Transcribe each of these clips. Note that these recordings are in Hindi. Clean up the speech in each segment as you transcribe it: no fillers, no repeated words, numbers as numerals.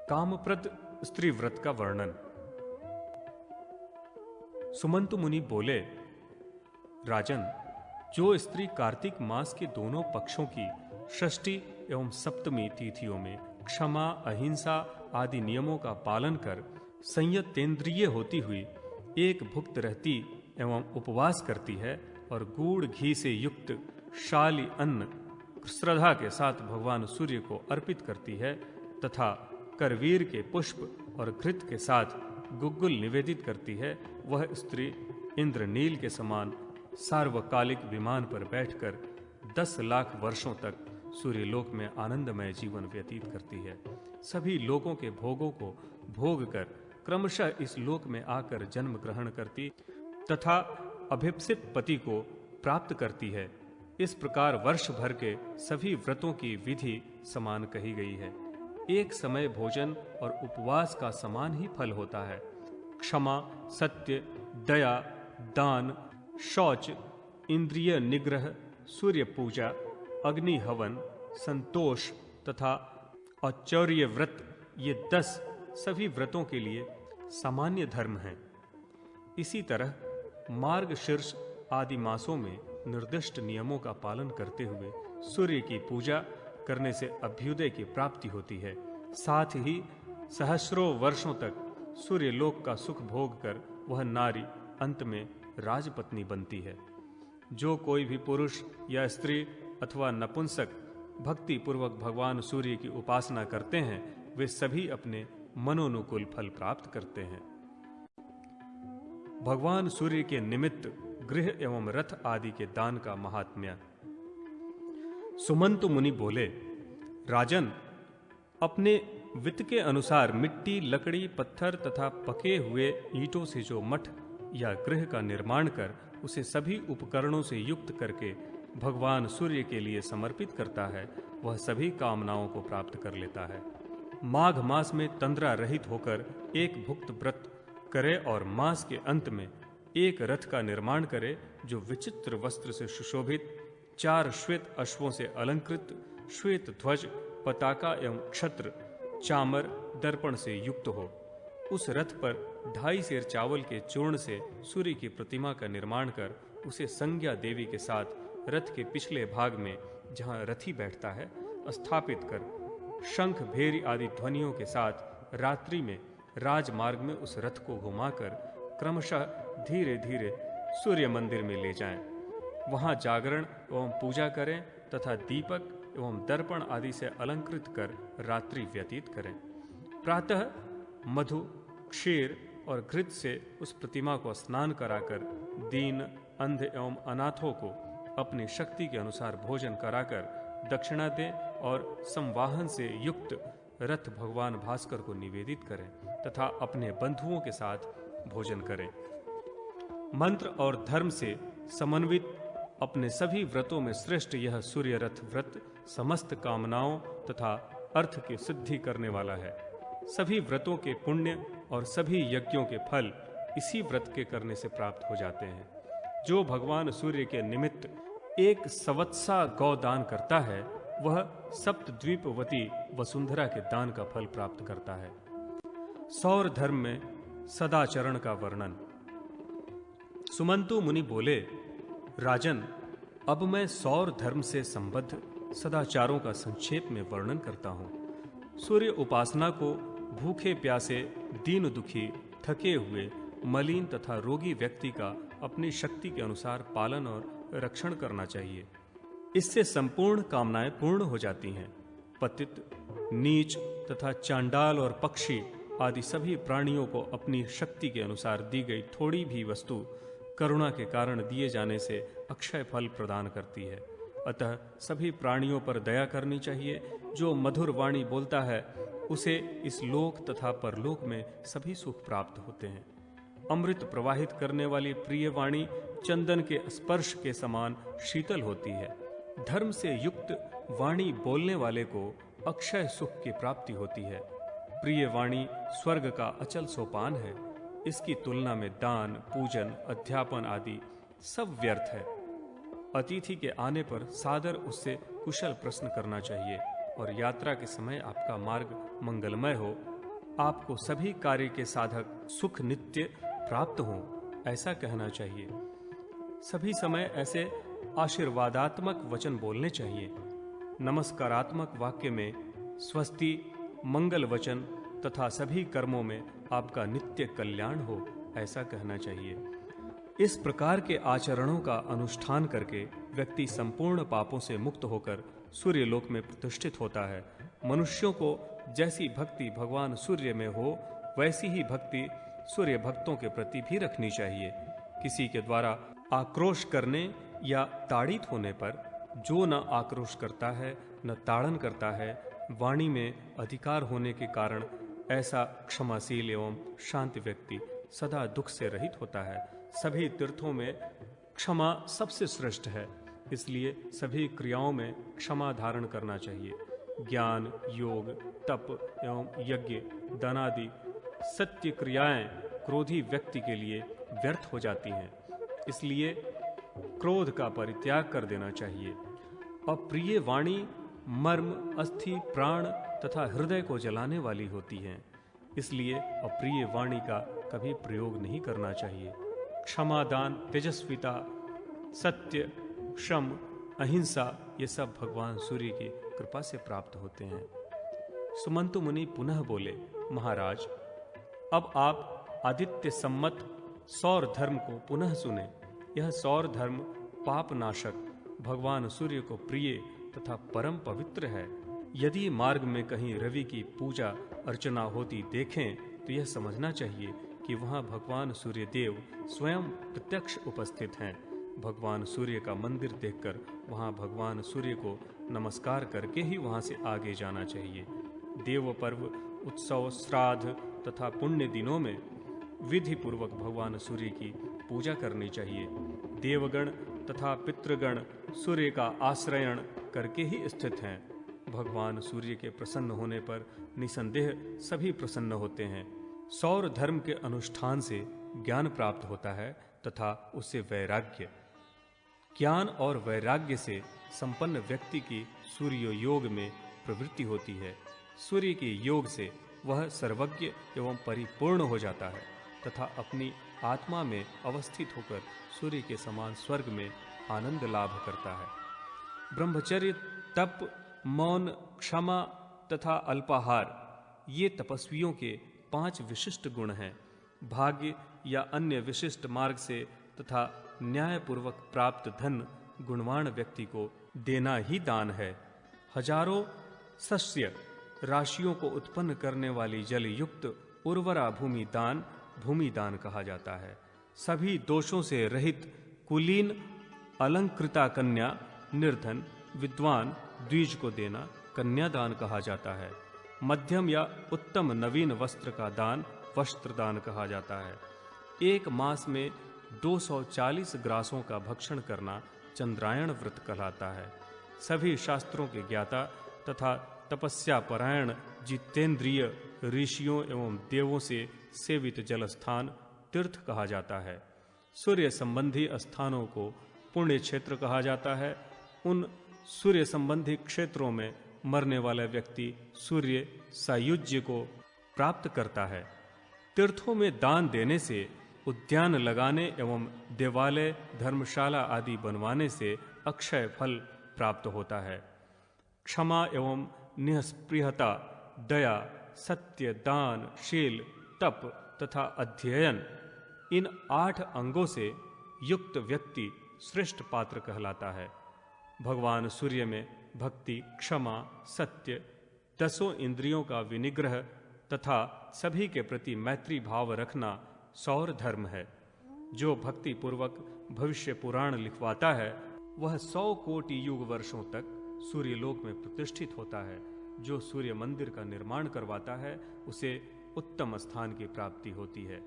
कामप्रद स्त्री व्रत का वर्णन। सुमंतु मुनि बोले, राजन, जो स्त्री कार्तिक मास के दोनों पक्षों की षष्ठी एवं सप्तमी तिथियों में क्षमा, अहिंसा आदि नियमों का पालन कर संयतेंद्रिय होती हुई एक भुक्त रहती एवं उपवास करती है और गूढ़ घी से युक्त शाली अन्न श्रद्धा के साथ भगवान सूर्य को अर्पित करती है तथा करवीर के पुष्प और घृत के साथ गुग्गुल निवेदित करती है, वह स्त्री इंद्रनील के समान सार्वकालिक विमान पर बैठकर 10 लाख वर्षों तक सूर्यलोक में आनंदमय जीवन व्यतीत करती है। सभी लोगों के भोगों को भोग कर क्रमशः इस लोक में आकर जन्म ग्रहण करती तथा अभिप्सित पति को प्राप्त करती है। इस प्रकार वर्ष भर के सभी व्रतों की विधि समान कही गई है। एक समय भोजन और उपवास का समान ही फल होता है। क्षमा, सत्य, दया, दान, शौच, इंद्रिय निग्रह, सूर्य पूजा, अग्नि हवन, संतोष तथा औचौर्य व्रत, ये 10 सभी व्रतों के लिए सामान्य धर्म हैं। इसी तरह मार्गशीर्ष आदि मासों में निर्दिष्ट नियमों का पालन करते हुए सूर्य की पूजा करने से अभ्युदय की प्राप्ति होती है। साथ ही सहस्रों वर्षों तक सूर्यलोक का सुख भोग कर वह नारी अंत में राजपत्नी बनती है। जो कोई भी पुरुष या स्त्री अथवा नपुंसक भक्ति पूर्वक भगवान सूर्य की उपासना करते हैं, वे सभी अपने मनोनुकूल फल प्राप्त करते हैं। भगवान सूर्य के निमित्त गृह एवं रथ आदि के दान का महात्म्य। सुमंतु मुनि बोले, राजन, अपने वित्त के अनुसार मिट्टी, लकड़ी, पत्थर तथा पके हुए ईंटों से जो मठ या गृह का निर्माण कर उसे सभी उपकरणों से युक्त करके भगवान सूर्य के लिए समर्पित करता है, वह सभी कामनाओं को प्राप्त कर लेता है। माघ मास में तंद्रा रहित होकर एक भुक्त व्रत करे और मास के अंत में एक रथ का निर्माण करे जो विचित्र वस्त्र से सुशोभित, 4 श्वेत अश्वों से अलंकृत, श्वेत ध्वज, पताका एवं छत्र, चामर, दर्पण से युक्त हो। उस रथ पर 2.5 सेर चावल के चूर्ण से सूर्य की प्रतिमा का निर्माण कर उसे संज्ञा देवी के साथ रथ के पिछले भाग में, जहां रथी बैठता है, स्थापित कर शंख, भेरी आदि ध्वनियों के साथ रात्रि में राजमार्ग में उस रथ को घुमाकर क्रमशः धीरे धीरे सूर्य मंदिर में ले जाएं। वहां जागरण एवं पूजा करें तथा दीपक एवं दर्पण आदि से अलंकृत कर रात्रि व्यतीत करें। प्रातः मधु, क्षीर और घृत से उस प्रतिमा को स्नान कराकर दीन, अंध एवं अनाथों को अपनी शक्ति के अनुसार भोजन कराकर दक्षिणा दें और संवाहन से युक्त रथ भगवान भास्कर को निवेदित करें तथा अपने बंधुओं के साथ भोजन करें। मंत्र और धर्म से समन्वित अपने सभी व्रतों में श्रेष्ठ यह सूर्य रथ व्रत समस्त कामनाओं तथा अर्थ की सिद्धि करने वाला है। सभी व्रतों के पुण्य और सभी यज्ञों के फल इसी व्रत के करने से प्राप्त हो जाते हैं। जो भगवान सूर्य के निमित्त एक सवत्सा गौ दान करता है, वह सप्तद्वीपवती वसुंधरा के दान का फल प्राप्त करता है। सौर धर्म में सदाचरण का वर्णन। सुमंतु मुनि बोले, राजन, अब मैं सौर धर्म से संबद्ध सदाचारों का संक्षेप में वर्णन करता हूँ। सूर्य उपासना को भूखे प्यासे, दीन दुखी, थके हुए, मलिन तथा रोगी व्यक्ति का अपनी शक्ति के अनुसार पालन और रक्षण करना चाहिए। इससे संपूर्ण कामनाएं पूर्ण हो जाती हैं। पतित, नीच तथा चांडाल और पक्षी आदि सभी प्राणियों को अपनी शक्ति के अनुसार दी गई थोड़ी भी वस्तु करुणा के कारण दिए जाने से अक्षय फल प्रदान करती है। अतः सभी प्राणियों पर दया करनी चाहिए। जो मधुर वाणी बोलता है, उसे इस लोक तथा परलोक में सभी सुख प्राप्त होते हैं। अमृत प्रवाहित करने वाली प्रिय वाणी चंदन के स्पर्श के समान शीतल होती है। धर्म से युक्त वाणी बोलने वाले को अक्षय सुख की प्राप्ति होती है। प्रिय वाणी स्वर्ग का अचल सोपान है। इसकी तुलना में दान, पूजन, अध्यापन आदि सब व्यर्थ है। अतिथि के आने पर सादर उससे कुशल प्रश्न करना चाहिए और यात्रा के समय आपका मार्ग मंगलमय हो, आपको सभी कार्य के साधक सुख नित्य प्राप्त हों, ऐसा कहना चाहिए। सभी समय ऐसे आशीर्वादात्मक वचन बोलने चाहिए। नमस्कारात्मक वाक्य में स्वस्ति, मंगल वचन तथा सभी कर्मों में आपका नित्य कल्याण हो, ऐसा कहना चाहिए। इस प्रकार के आचरणों का अनुष्ठान करके व्यक्ति संपूर्ण पापों से मुक्त होकर सूर्यलोक में प्रतिष्ठित होता है। मनुष्यों को जैसी भक्ति भगवान सूर्य में हो, वैसी ही भक्ति सूर्य भक्तों के प्रति भी रखनी चाहिए। किसी के द्वारा आक्रोश करने या ताड़ित होने पर जो न आक्रोश करता है न ताड़न करता है, वाणी में अधिकार होने के कारण ऐसा क्षमाशील एवं शांत व्यक्ति सदा दुख से रहित होता है। सभी तीर्थों में क्षमा सबसे श्रेष्ठ है, इसलिए सभी क्रियाओं में क्षमा धारण करना चाहिए। ज्ञान, योग, तप एवं यज्ञ, दानादि सत्य क्रियाएं क्रोधी व्यक्ति के लिए व्यर्थ हो जाती हैं, इसलिए क्रोध का परित्याग कर देना चाहिए। अप्रिय वाणी मर्म, अस्थि, प्राण तथा हृदय को जलाने वाली होती हैं, इसलिए अप्रिय वाणी का कभी प्रयोग नहीं करना चाहिए। क्षमादान, तेजस्विता, सत्य, क्षम, अहिंसा ये सब भगवान सूर्य की कृपा से प्राप्त होते हैं। सुमंतु मुनि पुनः बोले, महाराज, अब आप आदित्य सम्मत सौर धर्म को पुनः सुने। यह सौर धर्म पाप नाशक, भगवान सूर्य को प्रिय तथा परम पवित्र है। यदि मार्ग में कहीं रवि की पूजा अर्चना होती देखें तो यह समझना चाहिए कि वहाँ भगवान सूर्य देव स्वयं प्रत्यक्ष उपस्थित हैं। भगवान सूर्य का मंदिर देखकर वहाँ भगवान सूर्य को नमस्कार करके ही वहाँ से आगे जाना चाहिए। देव पर्व, उत्सव, श्राद्ध तथा पुण्य दिनों में विधि पूर्वक भगवान सूर्य की पूजा करनी चाहिए। देवगण तथा पितृगण सूर्य का आश्रयण करके ही स्थित हैं। भगवान सूर्य के प्रसन्न होने पर निसंदेह सभी प्रसन्न होते हैं। सौर धर्म के अनुष्ठान से ज्ञान प्राप्त होता है तथा उससे वैराग्य। ज्ञान और वैराग्य से संपन्न व्यक्ति की सूर्य योग में प्रवृत्ति होती है। सूर्य के योग से वह सर्वज्ञ एवं परिपूर्ण हो जाता है तथा अपनी आत्मा में अवस्थित होकर सूर्य के समान स्वर्ग में आनंद लाभ करता है। ब्रह्मचर्य, तप, मौन, क्षमा तथा अल्पाहार ये तपस्वियों के 5 विशिष्ट गुण हैं। भाग्य या अन्य विशिष्ट मार्ग से तथा न्यायपूर्वक प्राप्त धन गुणवान व्यक्ति को देना ही दान है। हजारों शस्य राशियों को उत्पन्न करने वाली जल युक्त उर्वरा भूमि दान कहा जाता है। सभी दोषों से रहित कुलीन अलंकृता कन्या, निर्धन, विद्वान, द्विज को देना कन्यादान कहा जाता है। मध्यम या उत्तम नवीन वस्त्र का दान वस्त्र दान कहा जाता है। एक मास में 240 ग्रासों का भक्षण करना चंद्रायण व्रत कहलाता है। सभी शास्त्रों के ज्ञाता तथा तपस्या परायण जितेंद्रिय ऋषियों एवं देवों से सेवित जल स्थान तीर्थ कहा जाता है। सूर्य संबंधी स्थानों को पुण्य क्षेत्र कहा जाता है। उन सूर्य संबंधी क्षेत्रों में मरने वाला व्यक्ति सूर्य सायुज्य को प्राप्त करता है। तीर्थों में दान देने से, उद्यान लगाने एवं देवालय, धर्मशाला आदि बनवाने से अक्षय फल प्राप्त होता है। क्षमा एवं निःस्पृहता, दया, सत्य, दान, शील, तप तथा अध्ययन, इन 8 अंगों से युक्त व्यक्ति श्रेष्ठ पात्र कहलाता है। भगवान सूर्य में भक्ति, क्षमा, सत्य, 10 इंद्रियों का विनिग्रह तथा सभी के प्रति मैत्री भाव रखना सौर धर्म है। जो भक्ति पूर्वक भविष्य पुराण लिखवाता है वह 100 कोटि युग वर्षों तक सूर्यलोक में प्रतिष्ठित होता है। जो सूर्य मंदिर का निर्माण करवाता है उसे उत्तम स्थान की प्राप्ति होती है।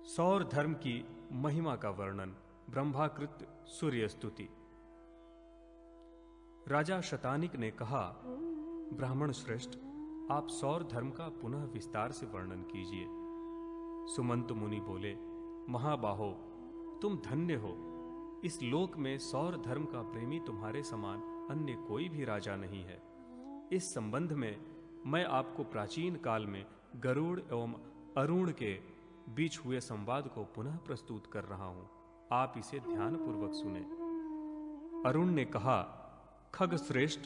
सौर धर्म की महिमा का वर्णन, ब्रह्माकृत सूर्य स्तुति। राजा शतानिक ने कहा, ब्राह्मण श्रेष्ठ, आप सौर धर्म का पुनः विस्तार से वर्णन कीजिए। सुमंत मुनि बोले, महाबाहो, तुम धन्य हो। इस लोक में सौर धर्म का प्रेमी तुम्हारे समान अन्य कोई भी राजा नहीं है। इस संबंध में मैं आपको प्राचीन काल में गरुड़ एवं अरुण के बीच हुए संवाद को पुनः प्रस्तुत कर रहा हूं। आप इसे ध्यानपूर्वक सुने। अरुण ने कहा, खग श्रेष्ठ,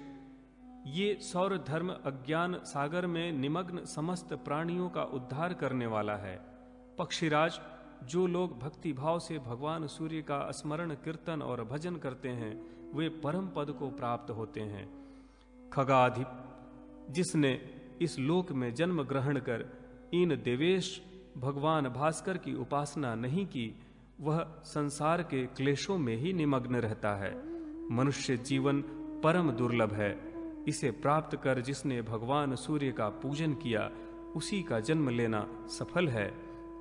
ये सौर धर्म अज्ञान सागर में निमग्न समस्त प्राणियों का उद्धार करने वाला है। पक्षीराज, जो लोग भक्ति भाव से भगवान सूर्य का स्मरण, कीर्तन और भजन करते हैं, वे परम पद को प्राप्त होते हैं। खगाधिप, जिसने इस लोक में जन्म ग्रहण कर इन देवेश भगवान भास्कर की उपासना नहीं की, वह संसार के क्लेशों में ही निमग्न रहता है। मनुष्य जीवन परम दुर्लभ है। इसे प्राप्त कर जिसने भगवान सूर्य का पूजन किया, उसी का जन्म लेना सफल है।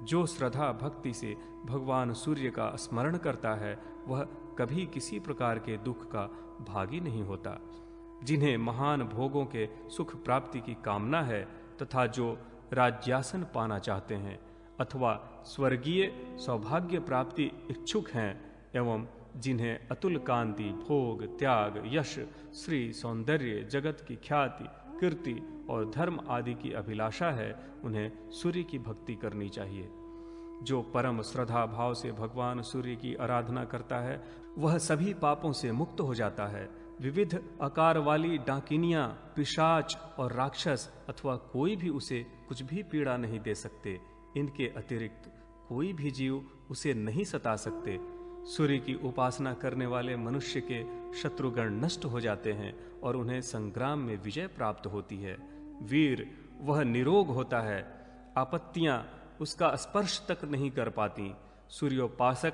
जो श्रद्धा भक्ति से भगवान सूर्य का स्मरण करता है, वह कभी किसी प्रकार के दुख का भागी नहीं होता। जिन्हें महान भोगों के सुख प्राप्ति की कामना है तथा जो राज्यासन पाना चाहते हैं अथवा स्वर्गीय सौभाग्य प्राप्ति इच्छुक हैं एवं जिन्हें अतुल कांति, भोग, त्याग, यश, श्री, सौंदर्य, जगत की ख्याति, कीर्ति और धर्म आदि की अभिलाषा है, उन्हें सूर्य की भक्ति करनी चाहिए। जो परम श्रद्धा भाव से भगवान सूर्य की आराधना करता है, वह सभी पापों से मुक्त हो जाता है। विविध आकार वाली डाकिनियां, पिशाच और राक्षस अथवा कोई भी उसे कुछ भी पीड़ा नहीं दे सकते। इनके अतिरिक्त कोई भी जीव उसे नहीं सता सकते। सूर्य की उपासना करने वाले मनुष्य के शत्रुगण नष्ट हो जाते हैं और उन्हें संग्राम में विजय प्राप्त होती है। वीर, वह निरोग होता है। आपत्तियां उसका स्पर्श तक नहीं कर पाती। सूर्योपासक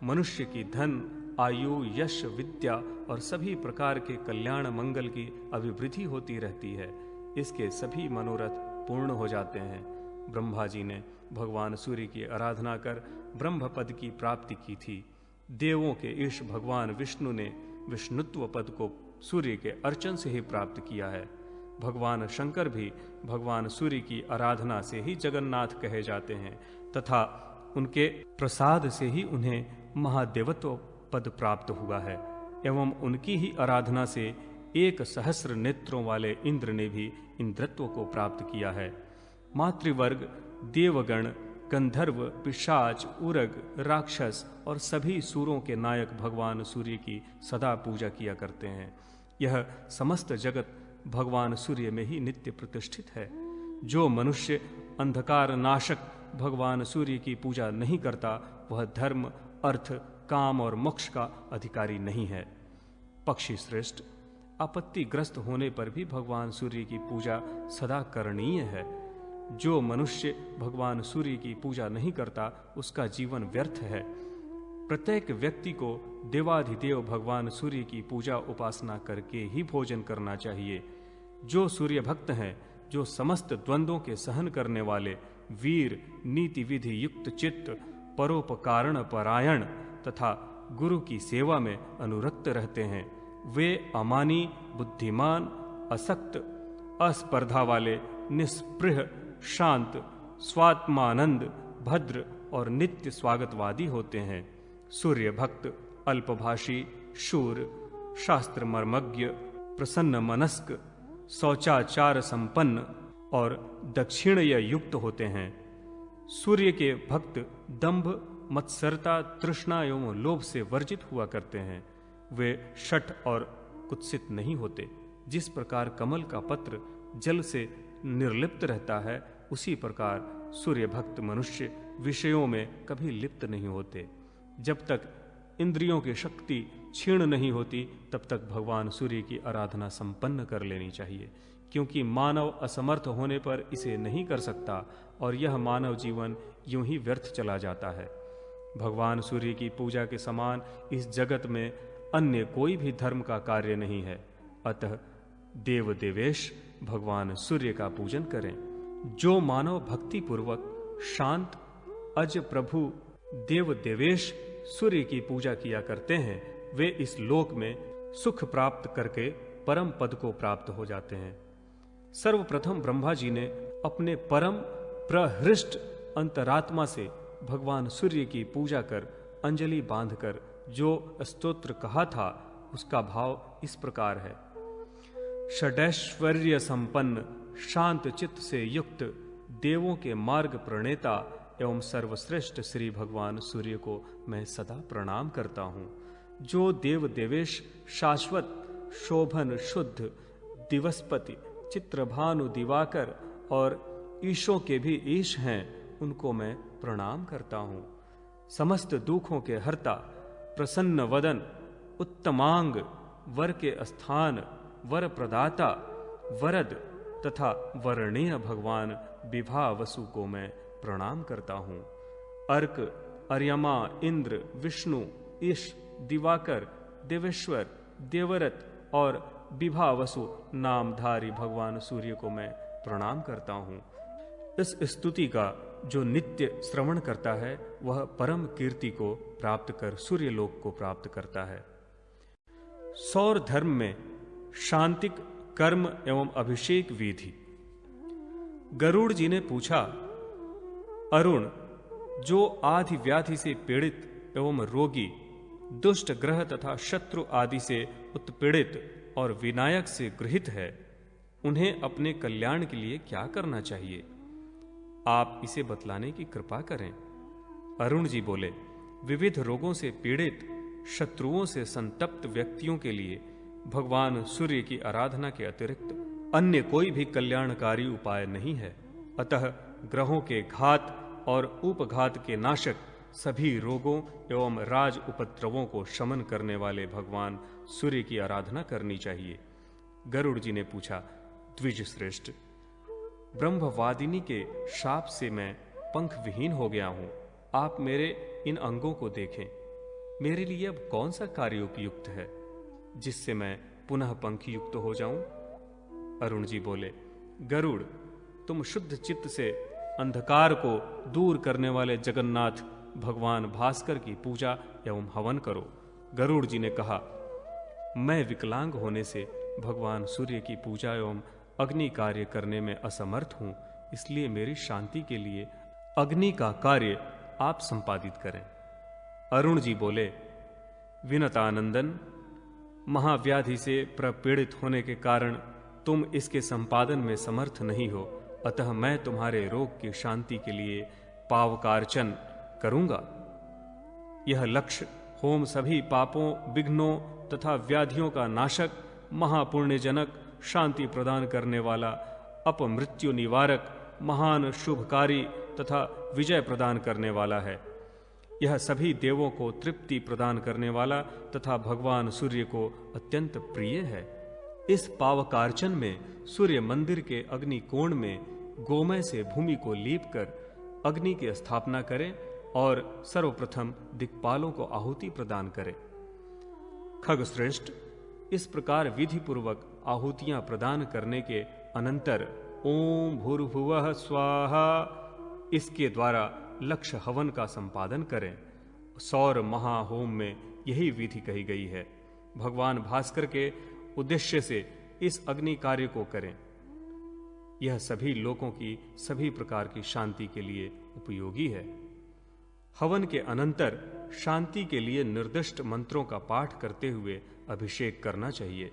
मनुष्य की धन, आयु, यश, विद्या और सभी प्रकार के कल्याण मंगल की अभिवृद्धि होती रहती है। इसके सभी मनोरथ पूर्ण हो जाते हैं। ब्रह्मा जी ने भगवान सूर्य की आराधना कर ब्रह्म पद की प्राप्ति की थी। देवों के ईश भगवान विष्णु ने विष्णुत्व पद को सूर्य के अर्चन से ही प्राप्त किया है। भगवान शंकर भी भगवान सूर्य की आराधना से ही जगन्नाथ कहे जाते हैं तथा उनके प्रसाद से ही उन्हें महादेवत्व पद प्राप्त हुआ है। एवं उनकी ही आराधना से 1,000 नेत्रों वाले इंद्र ने भी इंद्रत्व को प्राप्त किया है। मातृवर्ग, देवगण, गंधर्व, पिशाच, उरग, राक्षस और सभी सूरों के नायक भगवान सूर्य की सदा पूजा किया करते हैं। यह समस्त जगत भगवान सूर्य में ही नित्य प्रतिष्ठित है। जो मनुष्य अंधकार नाशक भगवान सूर्य की पूजा नहीं करता, वह धर्म, अर्थ, काम और मोक्ष का अधिकारी नहीं है। पक्षी श्रेष्ठ, आपत्तिग्रस्त होने पर भी भगवान सूर्य की पूजा सदा करणीय है। जो मनुष्य भगवान सूर्य की पूजा नहीं करता, उसका जीवन व्यर्थ है। प्रत्येक व्यक्ति को देवाधिदेव भगवान सूर्य की पूजा उपासना करके ही भोजन करना चाहिए। जो सूर्य भक्त हैं, जो समस्त द्वंद्वों के सहन करने वाले, वीर, नीति विधि युक्त चित्त, परोपकारण परायण तथा गुरु की सेवा में अनुरक्त रहते हैं, वे अमानी, बुद्धिमान, असक्त, अस्पर्धा वाले, निस्पृह, शांत, स्वात्मानंद, भद्र और नित्य स्वागतवादी होते हैं। सूर्य भक्त अल्पभाषी, शूर, शास्त्र मर्मज्ञ, प्रसन्न मनस्क, शौचाचार संपन्न और दक्षिणय युक्त होते हैं। सूर्य के भक्त दंभ, मत्सरता, तृष्णा एवं लोभ से वर्जित हुआ करते हैं। वे शठ और कुत्सित नहीं होते। जिस प्रकार कमल का पत्र जल से निर्लिप्त रहता है, उसी प्रकार सूर्य भक्त मनुष्य विषयों में कभी लिप्त नहीं होते। जब तक इंद्रियों की शक्ति क्षीण नहीं होती, तब तक भगवान सूर्य की आराधना संपन्न कर लेनी चाहिए, क्योंकि मानव असमर्थ होने पर इसे नहीं कर सकता और यह मानव जीवन यूं ही व्यर्थ चला जाता है। भगवान सूर्य की पूजा के समान इस जगत में अन्य कोई भी धर्म का कार्य नहीं है। अतः देव देवेश भगवान सूर्य का पूजन करें। जो मानव भक्ति पूर्वक शांत, अज प्रभु देव देवेश सूर्य की पूजा किया करते हैं, वे इस लोक में सुख प्राप्त करके परम पद को प्राप्त हो जाते हैं। सर्वप्रथम ब्रह्मा जी ने अपने परम प्रहृष्ट अंतरात्मा से भगवान सूर्य की पूजा कर अंजलि बांधकर जो स्तोत्र कहा था, उसका भाव इस प्रकार है। षडैश्वर्य संपन्न शांत चित्त से युक्त देवों के मार्ग प्रणेता एवं सर्वश्रेष्ठ श्री भगवान सूर्य को मैं सदा प्रणाम करता हूँ, जो देव देवेश शाश्वत शोभन शुद्ध दिवसपति चित्रभानु दिवाकर और ईशों के भी ईश हैं, उनको मैं प्रणाम करता हूँ। समस्त दुखों के हर्ता प्रसन्न वदन उत्तमांग वर के स्थान वर प्रदाता वरद तथा वरणीय भगवान विभा वसु को मैं प्रणाम करता हूँ। अर्क अर्यमा इंद्र विष्णु ईश दिवाकर देवेश्वर देवरत और विभा वसु नामधारी भगवान सूर्य को मैं प्रणाम करता हूँ। इस स्तुति का जो नित्य श्रवण करता है वह परम कीर्ति को प्राप्त कर सूर्यलोक को प्राप्त करता है। सौर धर्म में शांतिक कर्म एवं अभिषेक विधि। गरुड़ जी ने पूछा, अरुण, जो आदि व्याधि से पीड़ित एवं रोगी दुष्ट ग्रह तथा शत्रु आदि से उत्पीड़ित और विनायक से गृहित है, उन्हें अपने कल्याण के लिए क्या करना चाहिए? आप इसे बतलाने की कृपा करें। अरुण जी बोले, विविध रोगों से पीड़ित शत्रुओं से संतप्त व्यक्तियों के लिए भगवान सूर्य की आराधना के अतिरिक्त अन्य कोई भी कल्याणकारी उपाय नहीं है। अतः ग्रहों के घात और उपघात के नाशक सभी रोगों एवं राज उपद्रवों को शमन करने वाले भगवान सूर्य की आराधना करनी चाहिए। गरुड़ जी ने पूछा, द्विज श्रेष्ठ, ब्रह्मवादिनी के शाप से मैं पंख विहीन हो गया हूं। आप मेरे इन अंगों को देखें। मेरे लिए अब कौन सा कार्य उपयुक्त है जिससे मैं पुनः पंख युक्त हो जाऊं? अरुण जी बोले, गरुड़, तुम शुद्ध चित्त से अंधकार को दूर करने वाले जगन्नाथ भगवान भास्कर की पूजा एवं हवन करो। गरुड़ जी ने कहा, मैं विकलांग होने से भगवान सूर्य की पूजा एवं अग्नि कार्य करने में असमर्थ हूं, इसलिए मेरी शांति के लिए अग्नि का कार्य आप संपादित करें। अरुण जी बोले, विनतानंदन, महाव्याधि से प्रपीड़ित होने के कारण तुम इसके संपादन में समर्थ नहीं हो, अतः मैं तुम्हारे रोग की शांति के लिए पावकार्चन करूंगा। यह लक्ष्य होम सभी पापों विघ्नों तथा व्याधियों का नाशक महापुण्यजनक शांति प्रदान करने वाला अपमृत्यु निवारक महान शुभकारी तथा विजय प्रदान करने वाला है। यह सभी देवों को तृप्ति प्रदान करने वाला तथा भगवान सूर्य को अत्यंत प्रिय है। इस पावकार्चन में सूर्य मंदिर के अग्नि कोण में गोमय से भूमि को लीप कर अग्नि की स्थापना करें और सर्वप्रथम दिक्पालों को आहुति प्रदान करें। खगश्रेष्ठ, इस प्रकार विधि पूर्वक आहुतियां प्रदान करने के अनंतर ओम भूर्भुवः स्वाहा इसके द्वारा लक्ष्य हवन का संपादन करें। सौर महाहोम में यही विधि कही गई है। भगवान भास्कर के उद्देश्य से इस अग्नि कार्य को करें। यह सभी लोगों की सभी प्रकार की शांति के लिए उपयोगी है। हवन के अनंतर शांति के लिए निर्दिष्ट मंत्रों का पाठ करते हुए अभिषेक करना चाहिए।